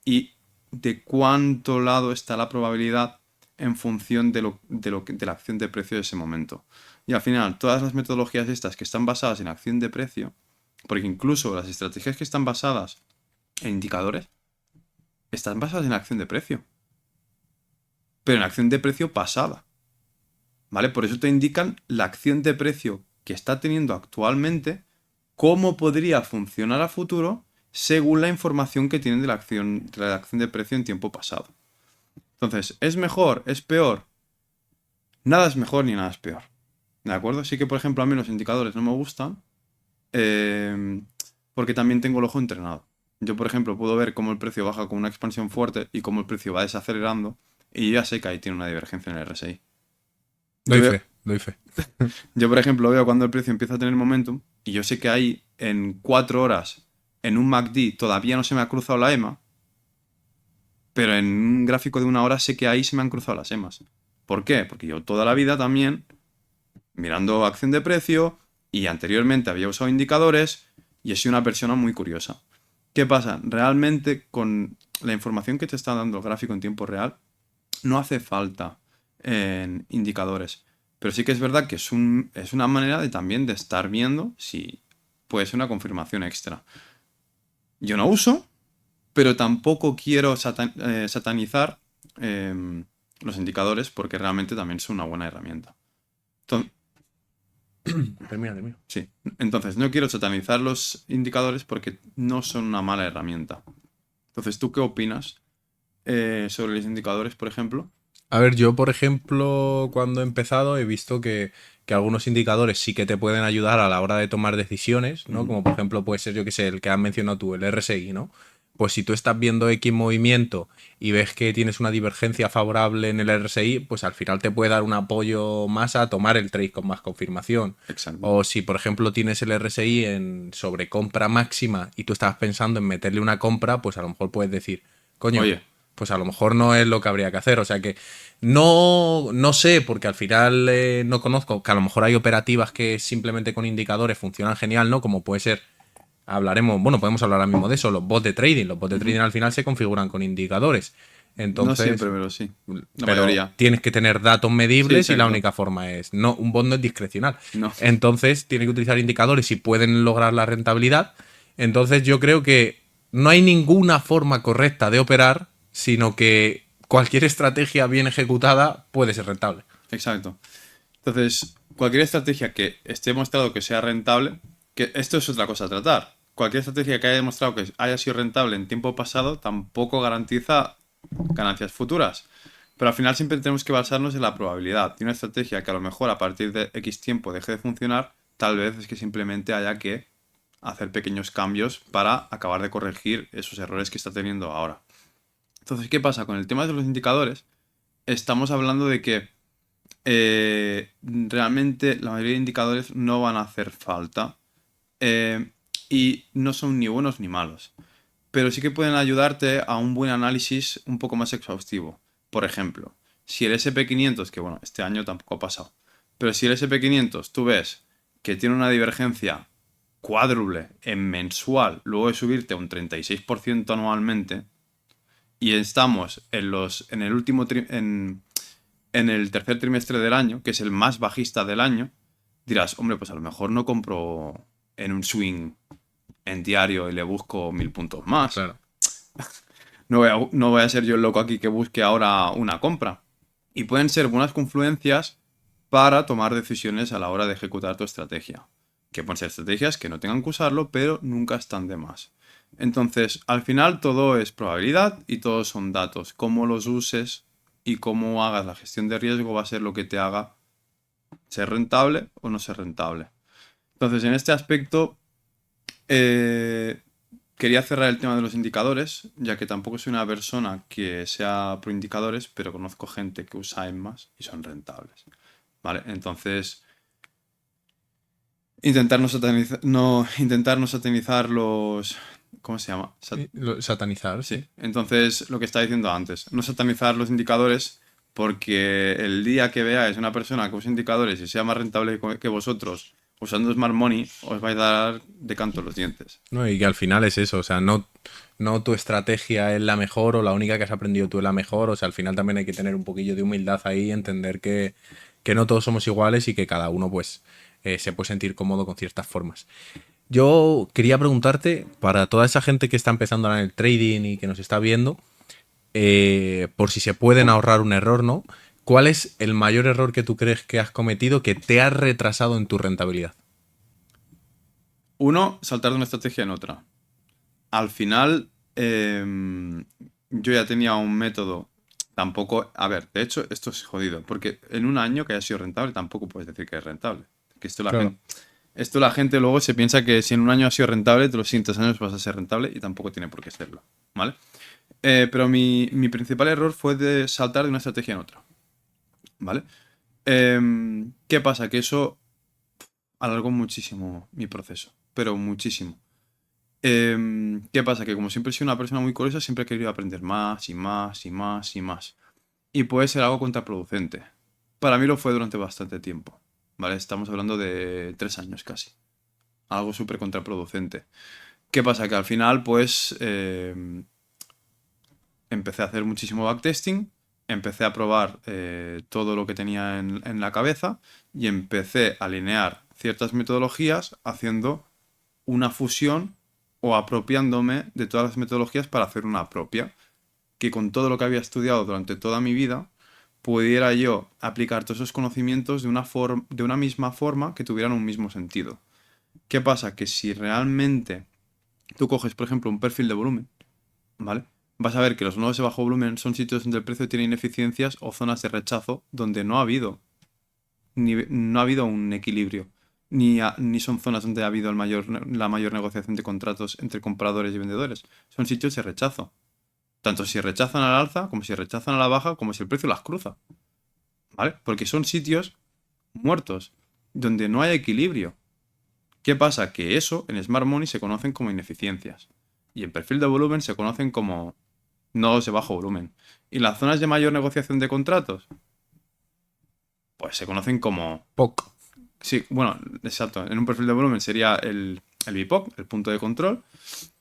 Y de cuánto lado está la probabilidad en función de la acción de precio de ese momento. Y al final, todas las metodologías estas que están basadas en acción de precio, porque incluso las estrategias que están basadas en indicadores, están basadas en acción de precio, pero en acción de precio pasada, ¿vale? Por eso te indican la acción de precio que está teniendo actualmente, cómo podría funcionar a futuro según la información que tienen de la acción de precio en tiempo pasado. Entonces, ¿es mejor? ¿Es peor? Nada es mejor ni nada es peor. ¿De acuerdo? Sí que, por ejemplo, a mí los indicadores no me gustan, eh, porque también tengo el ojo entrenado. Yo, por ejemplo, puedo ver cómo el precio baja con una expansión fuerte y cómo el precio va desacelerando, y yo ya sé que ahí tiene una divergencia en el RSI. Yo Doy veo, fe, doy fe. yo, por ejemplo, veo cuando el precio empieza a tener momentum, y yo sé que ahí en 4 horas, en un MACD, todavía no se me ha cruzado la EMA, pero en un gráfico de 1 hora sé que ahí se me han cruzado las EMAs. ¿Por qué? Porque yo toda la vida también mirando acción de precio y anteriormente había usado indicadores y he sido una persona muy curiosa. ¿Qué pasa? Realmente con la información que te está dando el gráfico en tiempo real no hace falta indicadores. Pero sí que es verdad que es una manera de también de estar viendo si puede ser una confirmación extra. Yo no uso, pero tampoco quiero satanizar los indicadores porque realmente también son una buena herramienta. Entonces, Termina, termina. sí, entonces no quiero satanizar los indicadores porque no son una mala herramienta. Entonces, ¿tú qué opinas sobre los indicadores, por ejemplo? A ver, yo, por ejemplo, cuando he empezado he visto que algunos indicadores sí que te pueden ayudar a la hora de tomar decisiones, ¿no? Ujú. Como por ejemplo puede ser, yo que sé, el que has mencionado tú, el RSI, ¿no? Pues si tú estás viendo X movimiento y ves que tienes una divergencia favorable en el RSI, pues al final te puede dar un apoyo más a tomar el trade con más confirmación. Exacto. O si, por ejemplo, tienes el RSI en sobrecompra máxima y tú estabas pensando en meterle una compra, pues a lo mejor puedes decir, coño, Oye, pues a lo mejor no es lo que habría que hacer. O sea que no sé, porque al final no conozco, que a lo mejor hay operativas que simplemente con indicadores funcionan genial, ¿no? Como puede ser, hablaremos, bueno, podemos hablar ahora mismo de eso, los bots de trading. Los bots de trading ujú. al final se configuran con indicadores. No siempre, Entonces, pero sí. La pero mayoría. tienes que tener datos Sí, medibles y la exacto. única forma es, no, un bot no es discrecional. No, Entonces, tiene que utilizar indicadores y pueden lograr la rentabilidad. Entonces, yo creo que no hay ninguna forma correcta de operar, sino que cualquier estrategia bien ejecutada puede ser rentable. exacto. Entonces, cualquier estrategia que esté demostrado que sea rentable, que esto es otra cosa a tratar. Cualquier estrategia que haya demostrado que haya sido rentable en tiempo pasado tampoco garantiza ganancias futuras. Pero al final siempre tenemos que basarnos en la probabilidad. Y una estrategia que a lo mejor a partir de X tiempo deje de funcionar, tal vez es que simplemente haya que hacer pequeños cambios para acabar de corregir esos errores que está teniendo ahora. Entonces, ¿qué pasa? Con el tema de los indicadores, estamos hablando de que realmente la mayoría de indicadores no van a hacer falta eh, y no son ni buenos ni malos, pero sí que pueden ayudarte a un buen análisis un poco más exhaustivo. Por ejemplo, si el SP500, que bueno, este año tampoco ha pasado, pero si el SP500 tú ves que tiene una divergencia cuádruple en mensual, luego de subirte un 36% anualmente, y estamos en el último en el tercer trimestre del año, que es el más bajista del año, dirás, hombre, pues a lo mejor no compro en un swing en diario y le busco 1000 puntos más. Claro. No voy a ser yo el loco aquí que busque ahora una compra. Y pueden ser buenas confluencias para tomar decisiones a la hora de ejecutar tu estrategia. Que pueden ser estrategias que no tengan que usarlo, pero nunca están de más. Entonces, al final todo es probabilidad y todos son datos. Cómo los uses y cómo hagas la gestión de riesgo va a ser lo que te haga ser rentable o no ser rentable. Entonces, en este aspecto, eh, quería cerrar el tema de los indicadores, ya que tampoco soy una persona que sea pro indicadores, pero conozco gente que usa EMMAs y son rentables. ¿Vale? Entonces, intentar no satanizar los... ¿Cómo se llama? Satanizar, Sí. sí. Entonces, lo que estaba diciendo antes, no satanizar los indicadores porque el día que veáis una persona que usa indicadores y sea más rentable que vosotros usando Smart Money, os vais a dar de canto los dientes. No, y que al final es eso, o sea, no tu estrategia es la mejor o la única que has aprendido tú es la mejor, o sea, al final también hay que tener un poquillo de humildad ahí, entender que no todos somos iguales y que cada uno pues se puede sentir cómodo con ciertas formas. Yo quería preguntarte, para toda esa gente que está empezando ahora en el trading y que nos está viendo, por si se pueden ahorrar un error, ¿no? ¿Cuál es el mayor error que tú crees que has cometido que te ha retrasado en tu rentabilidad? Uno, saltar de una estrategia en otra. Al final, yo ya tenía un método. Tampoco, a ver, de hecho, esto es jodido, porque en un año que haya sido rentable, tampoco puedes decir que es rentable. Que Claro. esto la gente luego se piensa que si en un año ha sido rentable, de los siguientes años vas a ser rentable y tampoco tiene por qué serlo, ¿vale? Pero mi principal error fue de saltar de una estrategia en otra, ¿vale? ¿Qué pasa? Que eso alargó muchísimo mi proceso, pero muchísimo. ¿Qué pasa? Que como siempre he sido una persona muy curiosa, siempre he querido aprender más y más y más y más. Y puede ser algo contraproducente. Para mí lo fue durante bastante tiempo, ¿vale? Estamos hablando de 3 años casi. Algo súper contraproducente. ¿Qué pasa? Que al final, pues, empecé a hacer muchísimo backtesting, empecé a probar todo lo que tenía en la cabeza y empecé a alinear ciertas metodologías haciendo una fusión o apropiándome de todas las metodologías para hacer una propia, que con todo lo que había estudiado durante toda mi vida pudiera yo aplicar todos esos conocimientos de una misma forma que tuvieran un mismo sentido. ¿Qué pasa? Que si realmente tú coges, por ejemplo, un perfil de volumen, ¿vale? Vas a ver que los nodos de bajo volumen son sitios donde el precio tiene ineficiencias o zonas de rechazo donde no ha habido un equilibrio, ni son zonas donde ha habido la mayor negociación de contratos entre compradores y vendedores. Son sitios de rechazo. Tanto si rechazan al alza, como si rechazan a la baja, como si el precio las cruza. ¿Vale? Porque son sitios muertos, donde no hay equilibrio. ¿Qué pasa? Que eso en Smart Money se conocen como ineficiencias. Y en perfil de volumen se conocen como nodos de bajo volumen. Y las zonas de mayor negociación de contratos, pues se conocen como... POC. Sí, bueno, exacto. En un perfil de volumen sería el BIPOC, el punto de control,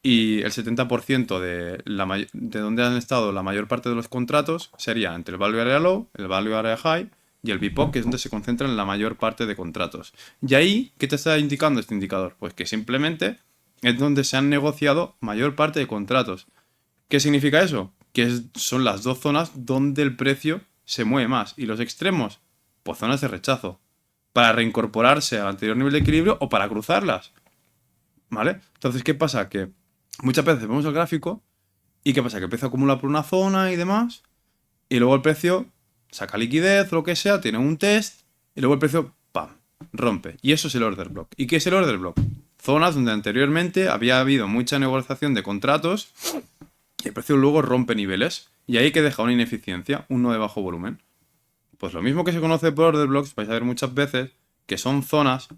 y el 70% de donde han estado la mayor parte de los contratos sería entre el Value Area Low, el Value Area High y el BIPOC, que es donde se concentran la mayor parte de contratos. Y ahí, ¿qué te está indicando este indicador? Pues que simplemente es donde se han negociado mayor parte de contratos. ¿Qué significa eso? Son las dos zonas donde el precio se mueve más. ¿Y los extremos? Pues zonas de rechazo. Para reincorporarse al anterior nivel de equilibrio o para cruzarlas. ¿Vale? Entonces, ¿qué pasa? Que muchas veces vemos el gráfico y ¿qué pasa? Que el precio acumula por una zona y demás. Y luego el precio saca liquidez o lo que sea, tiene un test. Y luego el precio, ¡pam!, rompe. Y eso es el order block. ¿Y qué es el order block? Zonas donde anteriormente había habido mucha negociación de contratos y el precio luego rompe niveles. Y ahí que deja una ineficiencia, uno de bajo volumen. Pues lo mismo que se conoce por order blocks, vais a ver muchas veces que son zonas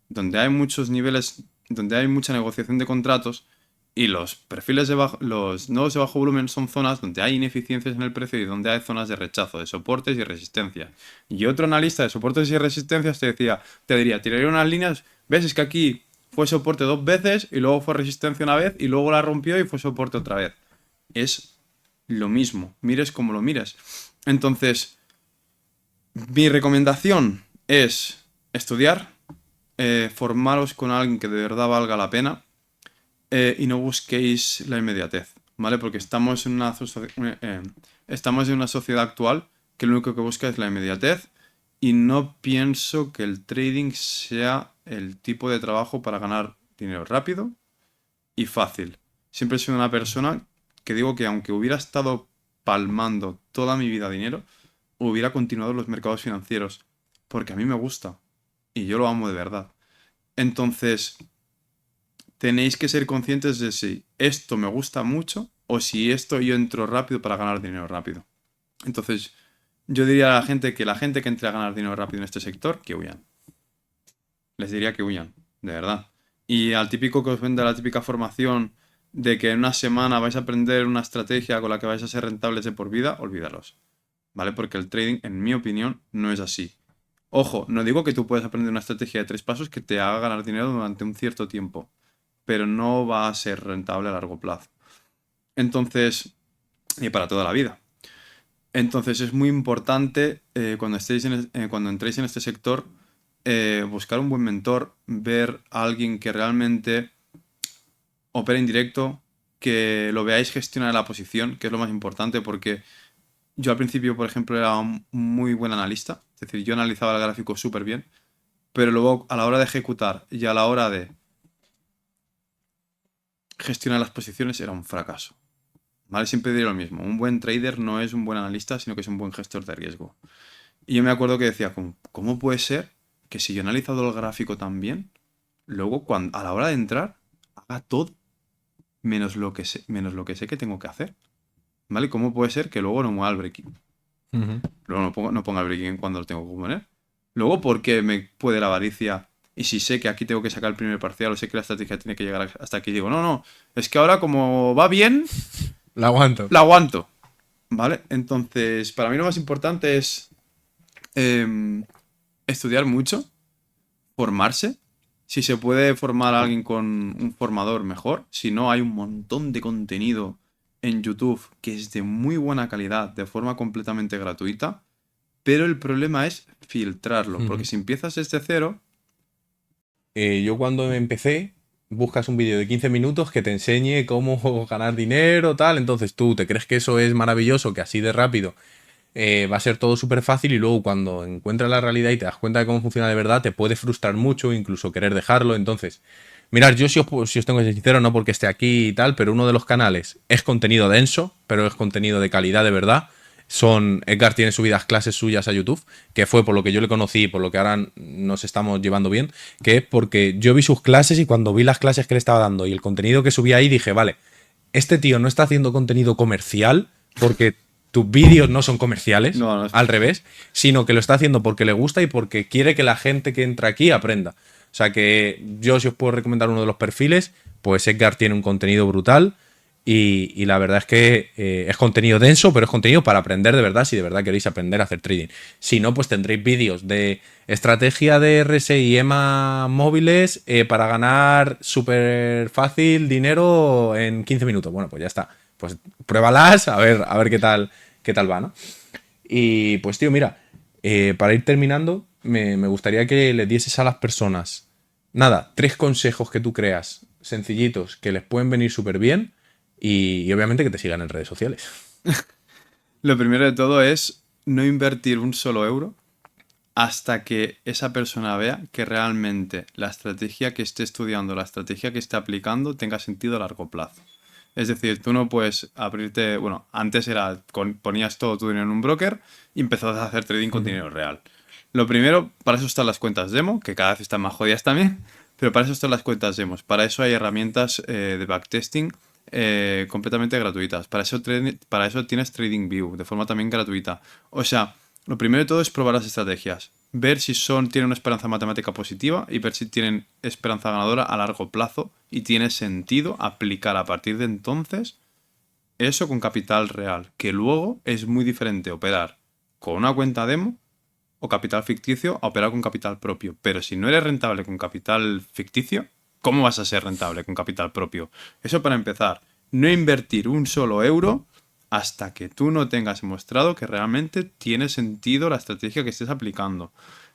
donde hay muchos niveles, donde hay mucha negociación de contratos y los nodos de bajo volumen son zonas donde hay ineficiencias en el precio y donde hay zonas de rechazo, de soportes y resistencias. Y otro analista de soportes y resistencias te diría, tiraría unas líneas, ves, es que aquí fue soporte 2 veces y luego fue resistencia una vez y luego la rompió y fue soporte otra vez. Es lo mismo, mires como lo mires. Entonces, mi recomendación es estudiar, formaros con alguien que de verdad valga la pena y no busquéis la inmediatez, ¿vale? Porque estamos en una sociedad actual que lo único que busca es la inmediatez y no pienso que el trading sea el tipo de trabajo para ganar dinero rápido y fácil. Siempre he sido una persona que digo que aunque hubiera estado palmando toda mi vida dinero, hubiera continuado en los mercados financieros, porque a mí me gusta y yo lo amo de verdad. Entonces, tenéis que ser conscientes de si esto me gusta mucho o si esto yo entro rápido para ganar dinero rápido. Entonces, yo diría a la gente que entre a ganar dinero rápido en este sector, que huyan. Les diría que huyan, de verdad. Y al típico que os vende la típica formación de que en una semana vais a aprender una estrategia con la que vais a ser rentables de por vida, olvídalos. ¿Vale? Porque el trading, en mi opinión, no es así. Ojo, no digo que tú puedas aprender una estrategia de 3 pasos que te haga ganar dinero durante un cierto tiempo, pero no va a ser rentable a largo plazo. Entonces, y para toda la vida. Entonces es muy importante cuando entréis en este sector buscar un buen mentor, ver a alguien que realmente opera en directo, que lo veáis gestionar la posición, que es lo más importante, porque yo al principio, por ejemplo, era un muy buen analista, es decir, yo analizaba el gráfico súper bien, pero luego a la hora de ejecutar y a la hora de gestionar las posiciones era un fracaso. ¿Vale? Siempre diré lo mismo, un buen trader no es un buen analista, sino que es un buen gestor de riesgo. Y yo me acuerdo que decía, ¿cómo puede ser que si yo he analizado el gráfico tan bien, luego a la hora de entrar, haga todo menos lo que sé que tengo que hacer? ¿Vale? ¿Cómo puede ser que luego no mueva el breaking? Luego no ponga el breaking cuando lo tengo que poner. Luego, ¿por qué me puede la avaricia? Y si sé que aquí tengo que sacar el primer parcial o sé que la estrategia tiene que llegar hasta aquí, digo, no, es que ahora como va bien, La aguanto. la aguanto. ¿Vale? Entonces, para mí lo más importante es estudiar mucho, formarse. Si se puede formar a alguien con un formador, mejor. Si no, hay un montón de contenido en YouTube que es de muy buena calidad, de forma completamente gratuita. Pero el problema es filtrarlo, porque si empiezas desde cero, Yo cuando empecé, buscas un vídeo de 15 minutos que te enseñe cómo ganar dinero, tal. Entonces tú te crees que eso es maravilloso, que así de rápido va a ser todo súper fácil y luego cuando encuentras la realidad y te das cuenta de cómo funciona de verdad, te puede frustrar mucho, incluso querer dejarlo. Entonces, mirad, yo si os tengo que ser sincero, no porque esté aquí y tal, pero uno de los canales es contenido denso, pero es contenido de calidad de verdad. Edgar tiene subidas clases suyas a YouTube, que fue por lo que yo le conocí y por lo que ahora nos estamos llevando bien, que es porque yo vi sus clases y cuando vi las clases que le estaba dando y el contenido que subía ahí dije, vale, este tío no está haciendo contenido comercial porque tus vídeos no son comerciales, no, al revés, sino que lo está haciendo porque le gusta y porque quiere que la gente que entra aquí aprenda. O sea que yo si os puedo recomendar uno de los perfiles, pues Edgar tiene un contenido brutal y la verdad es que es contenido denso, pero es contenido para aprender de verdad si de verdad queréis aprender a hacer trading. Si no, pues tendréis vídeos de estrategia de RSI y EMA móviles para ganar súper fácil dinero en 15 minutos. Bueno, pues ya está. Pues pruébalas a ver qué tal va, ¿no? Y pues tío, mira, para ir terminando, me gustaría que le dieses a las personas, nada, 3 consejos que tú creas, sencillitos, que les pueden venir súper bien y obviamente que te sigan en redes sociales. lo primero de todo es no invertir un solo euro hasta que esa persona vea que realmente la estrategia que esté estudiando, la estrategia que esté aplicando tenga sentido a largo plazo. Es decir, tú no puedes abrirte, bueno, antes era, ponías todo tu dinero en un broker y empezabas a hacer trading con dinero real. Lo primero, para eso están las cuentas demo, que cada vez están más jodidas también, pero para eso están las cuentas demos. Para eso hay herramientas de backtesting completamente gratuitas. Para eso tienes TradingView de forma también gratuita. O sea, lo primero de todo es probar las estrategias. Ver si tienen una esperanza matemática positiva y ver si tienen esperanza ganadora a largo plazo y tiene sentido aplicar a partir de entonces eso con capital real. Que luego es muy diferente operar con una cuenta demo o capital ficticio a operar con capital propio. Pero si no eres rentable con capital ficticio, ¿cómo vas a ser rentable con capital propio? Eso para empezar. No invertir un solo euro hasta que tú no tengas demostrado que realmente tiene sentido la estrategia que estés aplicando.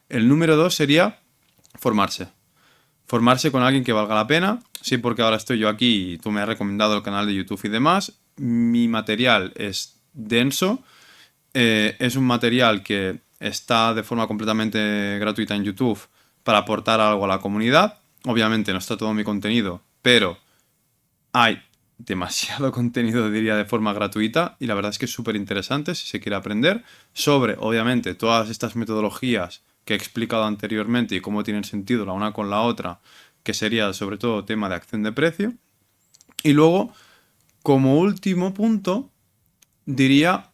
El número 2 sería formarse. Formarse con alguien que valga la pena. Sí, porque ahora estoy yo aquí y tú me has recomendado el canal de YouTube y demás. Mi material es denso. Es un material que está de forma completamente gratuita en YouTube para aportar algo a la comunidad. Obviamente no está todo mi contenido, pero hay demasiado contenido, diría, de forma gratuita y la verdad es que es súper interesante si se quiere aprender sobre, obviamente, todas estas metodologías que he explicado anteriormente y cómo tienen sentido la una con la otra que sería sobre todo tema de acción de precio. Y luego, como último punto, diría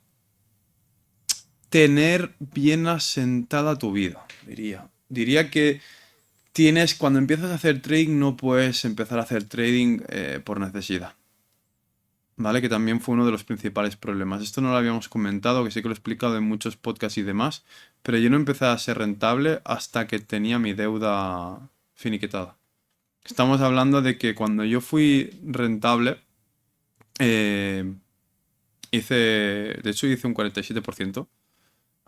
tener bien asentada tu vida, Diría que cuando empiezas a hacer trading, no puedes empezar a hacer trading por necesidad. ¿Vale? Que también fue uno de los principales problemas. Esto no lo habíamos comentado, que sí que lo he explicado en muchos podcasts y demás, pero yo no empecé a ser rentable hasta que tenía mi deuda finiquitada. Estamos hablando de que cuando yo fui rentable, eh, de hecho hice un 47%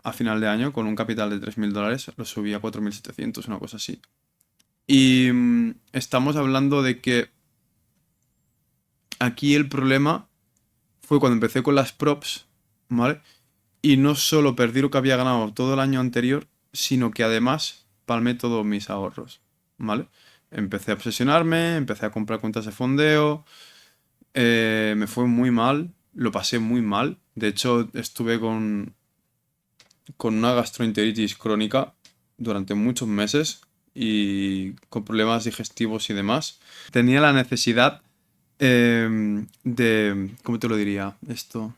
a final de año con un capital de $3.000, lo subí a 4.700, una cosa así. Y estamos hablando de que aquí el problema fue cuando empecé con las props, ¿vale? Y no solo perdí lo que había ganado todo el año anterior, sino que además palmé todos mis ahorros, ¿vale? Empecé a obsesionarme, empecé a comprar cuentas de fondeo, me fue muy mal, lo pasé muy mal. De hecho, estuve con una gastroenteritis crónica durante muchos meses y con problemas digestivos y demás. Tenía la necesidad ¿cómo te lo diría? Esto.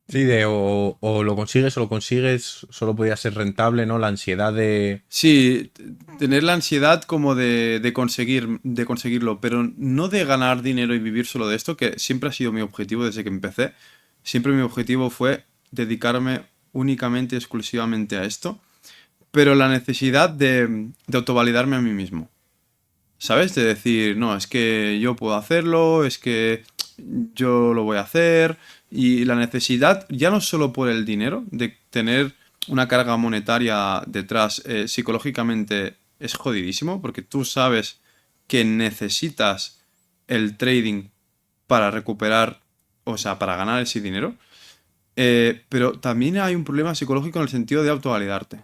Sí, o lo consigues, solo podía ser rentable, ¿no? La ansiedad de... Sí, tener la ansiedad como de conseguirlo, pero no de ganar dinero y vivir solo de esto, que siempre ha sido mi objetivo desde que empecé. Siempre mi objetivo fue dedicarme únicamente, exclusivamente a esto, pero la necesidad de autovalidarme a mí mismo. ¿Sabes? De decir, no, es que yo puedo hacerlo, es que yo lo voy a hacer. Y la necesidad, ya no solo por el dinero, de tener una carga monetaria detrás, psicológicamente es jodidísimo, porque tú sabes que necesitas el trading para recuperar, o sea, para ganar ese dinero. Pero también hay un problema psicológico en el sentido de autovalidarte.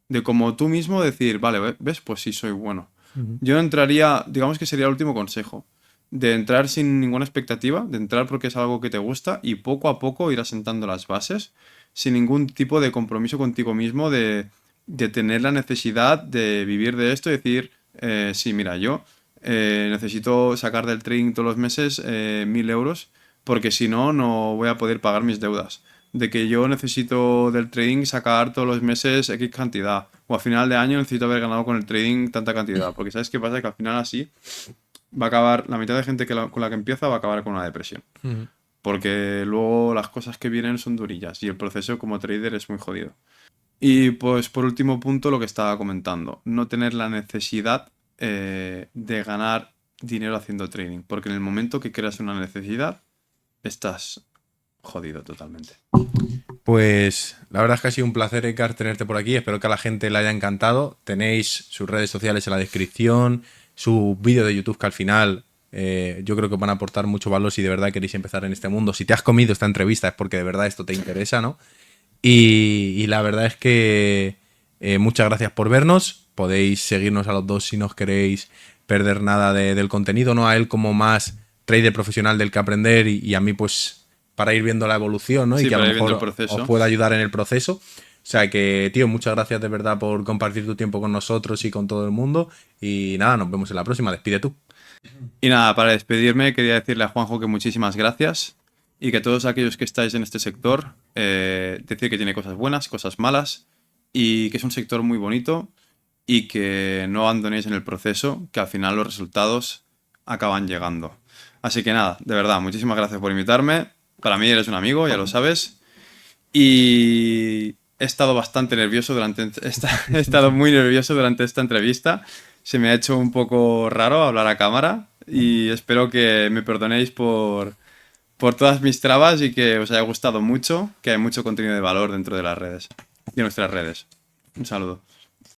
De como tú mismo decir, vale, ¿ves? Pues sí, soy bueno. Ujú. Yo entraría, digamos que sería el último consejo, de entrar sin ninguna expectativa, de entrar porque es algo que te gusta y poco a poco ir asentando las bases, sin ningún tipo de compromiso contigo mismo, de tener la necesidad de vivir de esto y decir, sí, mira, yo necesito sacar del trading todos los meses 1.000 euros porque si no, no voy a poder pagar mis deudas. De que yo necesito del trading sacar todos los meses X cantidad. O a final de año necesito haber ganado con el trading tanta cantidad. Porque ¿sabes qué pasa? Que al final así va a acabar, la mitad de gente con la que empieza va a acabar con una depresión. Ujú. Porque luego las cosas que vienen son durillas y el proceso como trader es muy jodido. Y pues por último punto lo que estaba comentando, no tener la necesidad de ganar dinero haciendo trading. Porque en el momento que creas una necesidad, estás jodido totalmente. Pues la verdad es que ha sido un placer, Edgar, tenerte por aquí. Espero que a la gente le haya encantado. Tenéis sus redes sociales en la descripción, su vídeo de YouTube que al final yo creo que van a aportar mucho valor si de verdad queréis empezar en este mundo. Si te has comido esta entrevista es porque de verdad esto te interesa, ¿no? Y la verdad es que muchas gracias por vernos. Podéis seguirnos a los dos si no os queréis perder nada del contenido, ¿no? A él como más trader profesional del que aprender y a mí pues para ir viendo la evolución, ¿no? Y Sí, que a lo para ir viendo el mejor os proceso. pueda ayudar en el proceso. O sea que, tío, muchas gracias de verdad por compartir tu tiempo con nosotros y con todo el mundo. Y nada, nos vemos en la próxima. Despide tú. Y nada, para despedirme quería decirle a Juanjo que muchísimas gracias y que todos aquellos que estáis en este sector, decir que tiene cosas buenas, cosas malas y que es un sector muy bonito y que no abandonéis en el proceso, que al final los resultados acaban llegando. Así que nada, de verdad, muchísimas gracias por invitarme. Para mí eres un amigo, ya lo sabes. Y he estado bastante nervioso he estado muy nervioso durante esta entrevista. Se me ha hecho un poco raro hablar a cámara y espero que me perdonéis por todas mis trabas y que os haya gustado mucho, que hay mucho contenido de valor dentro de las redes, de nuestras redes. Un saludo.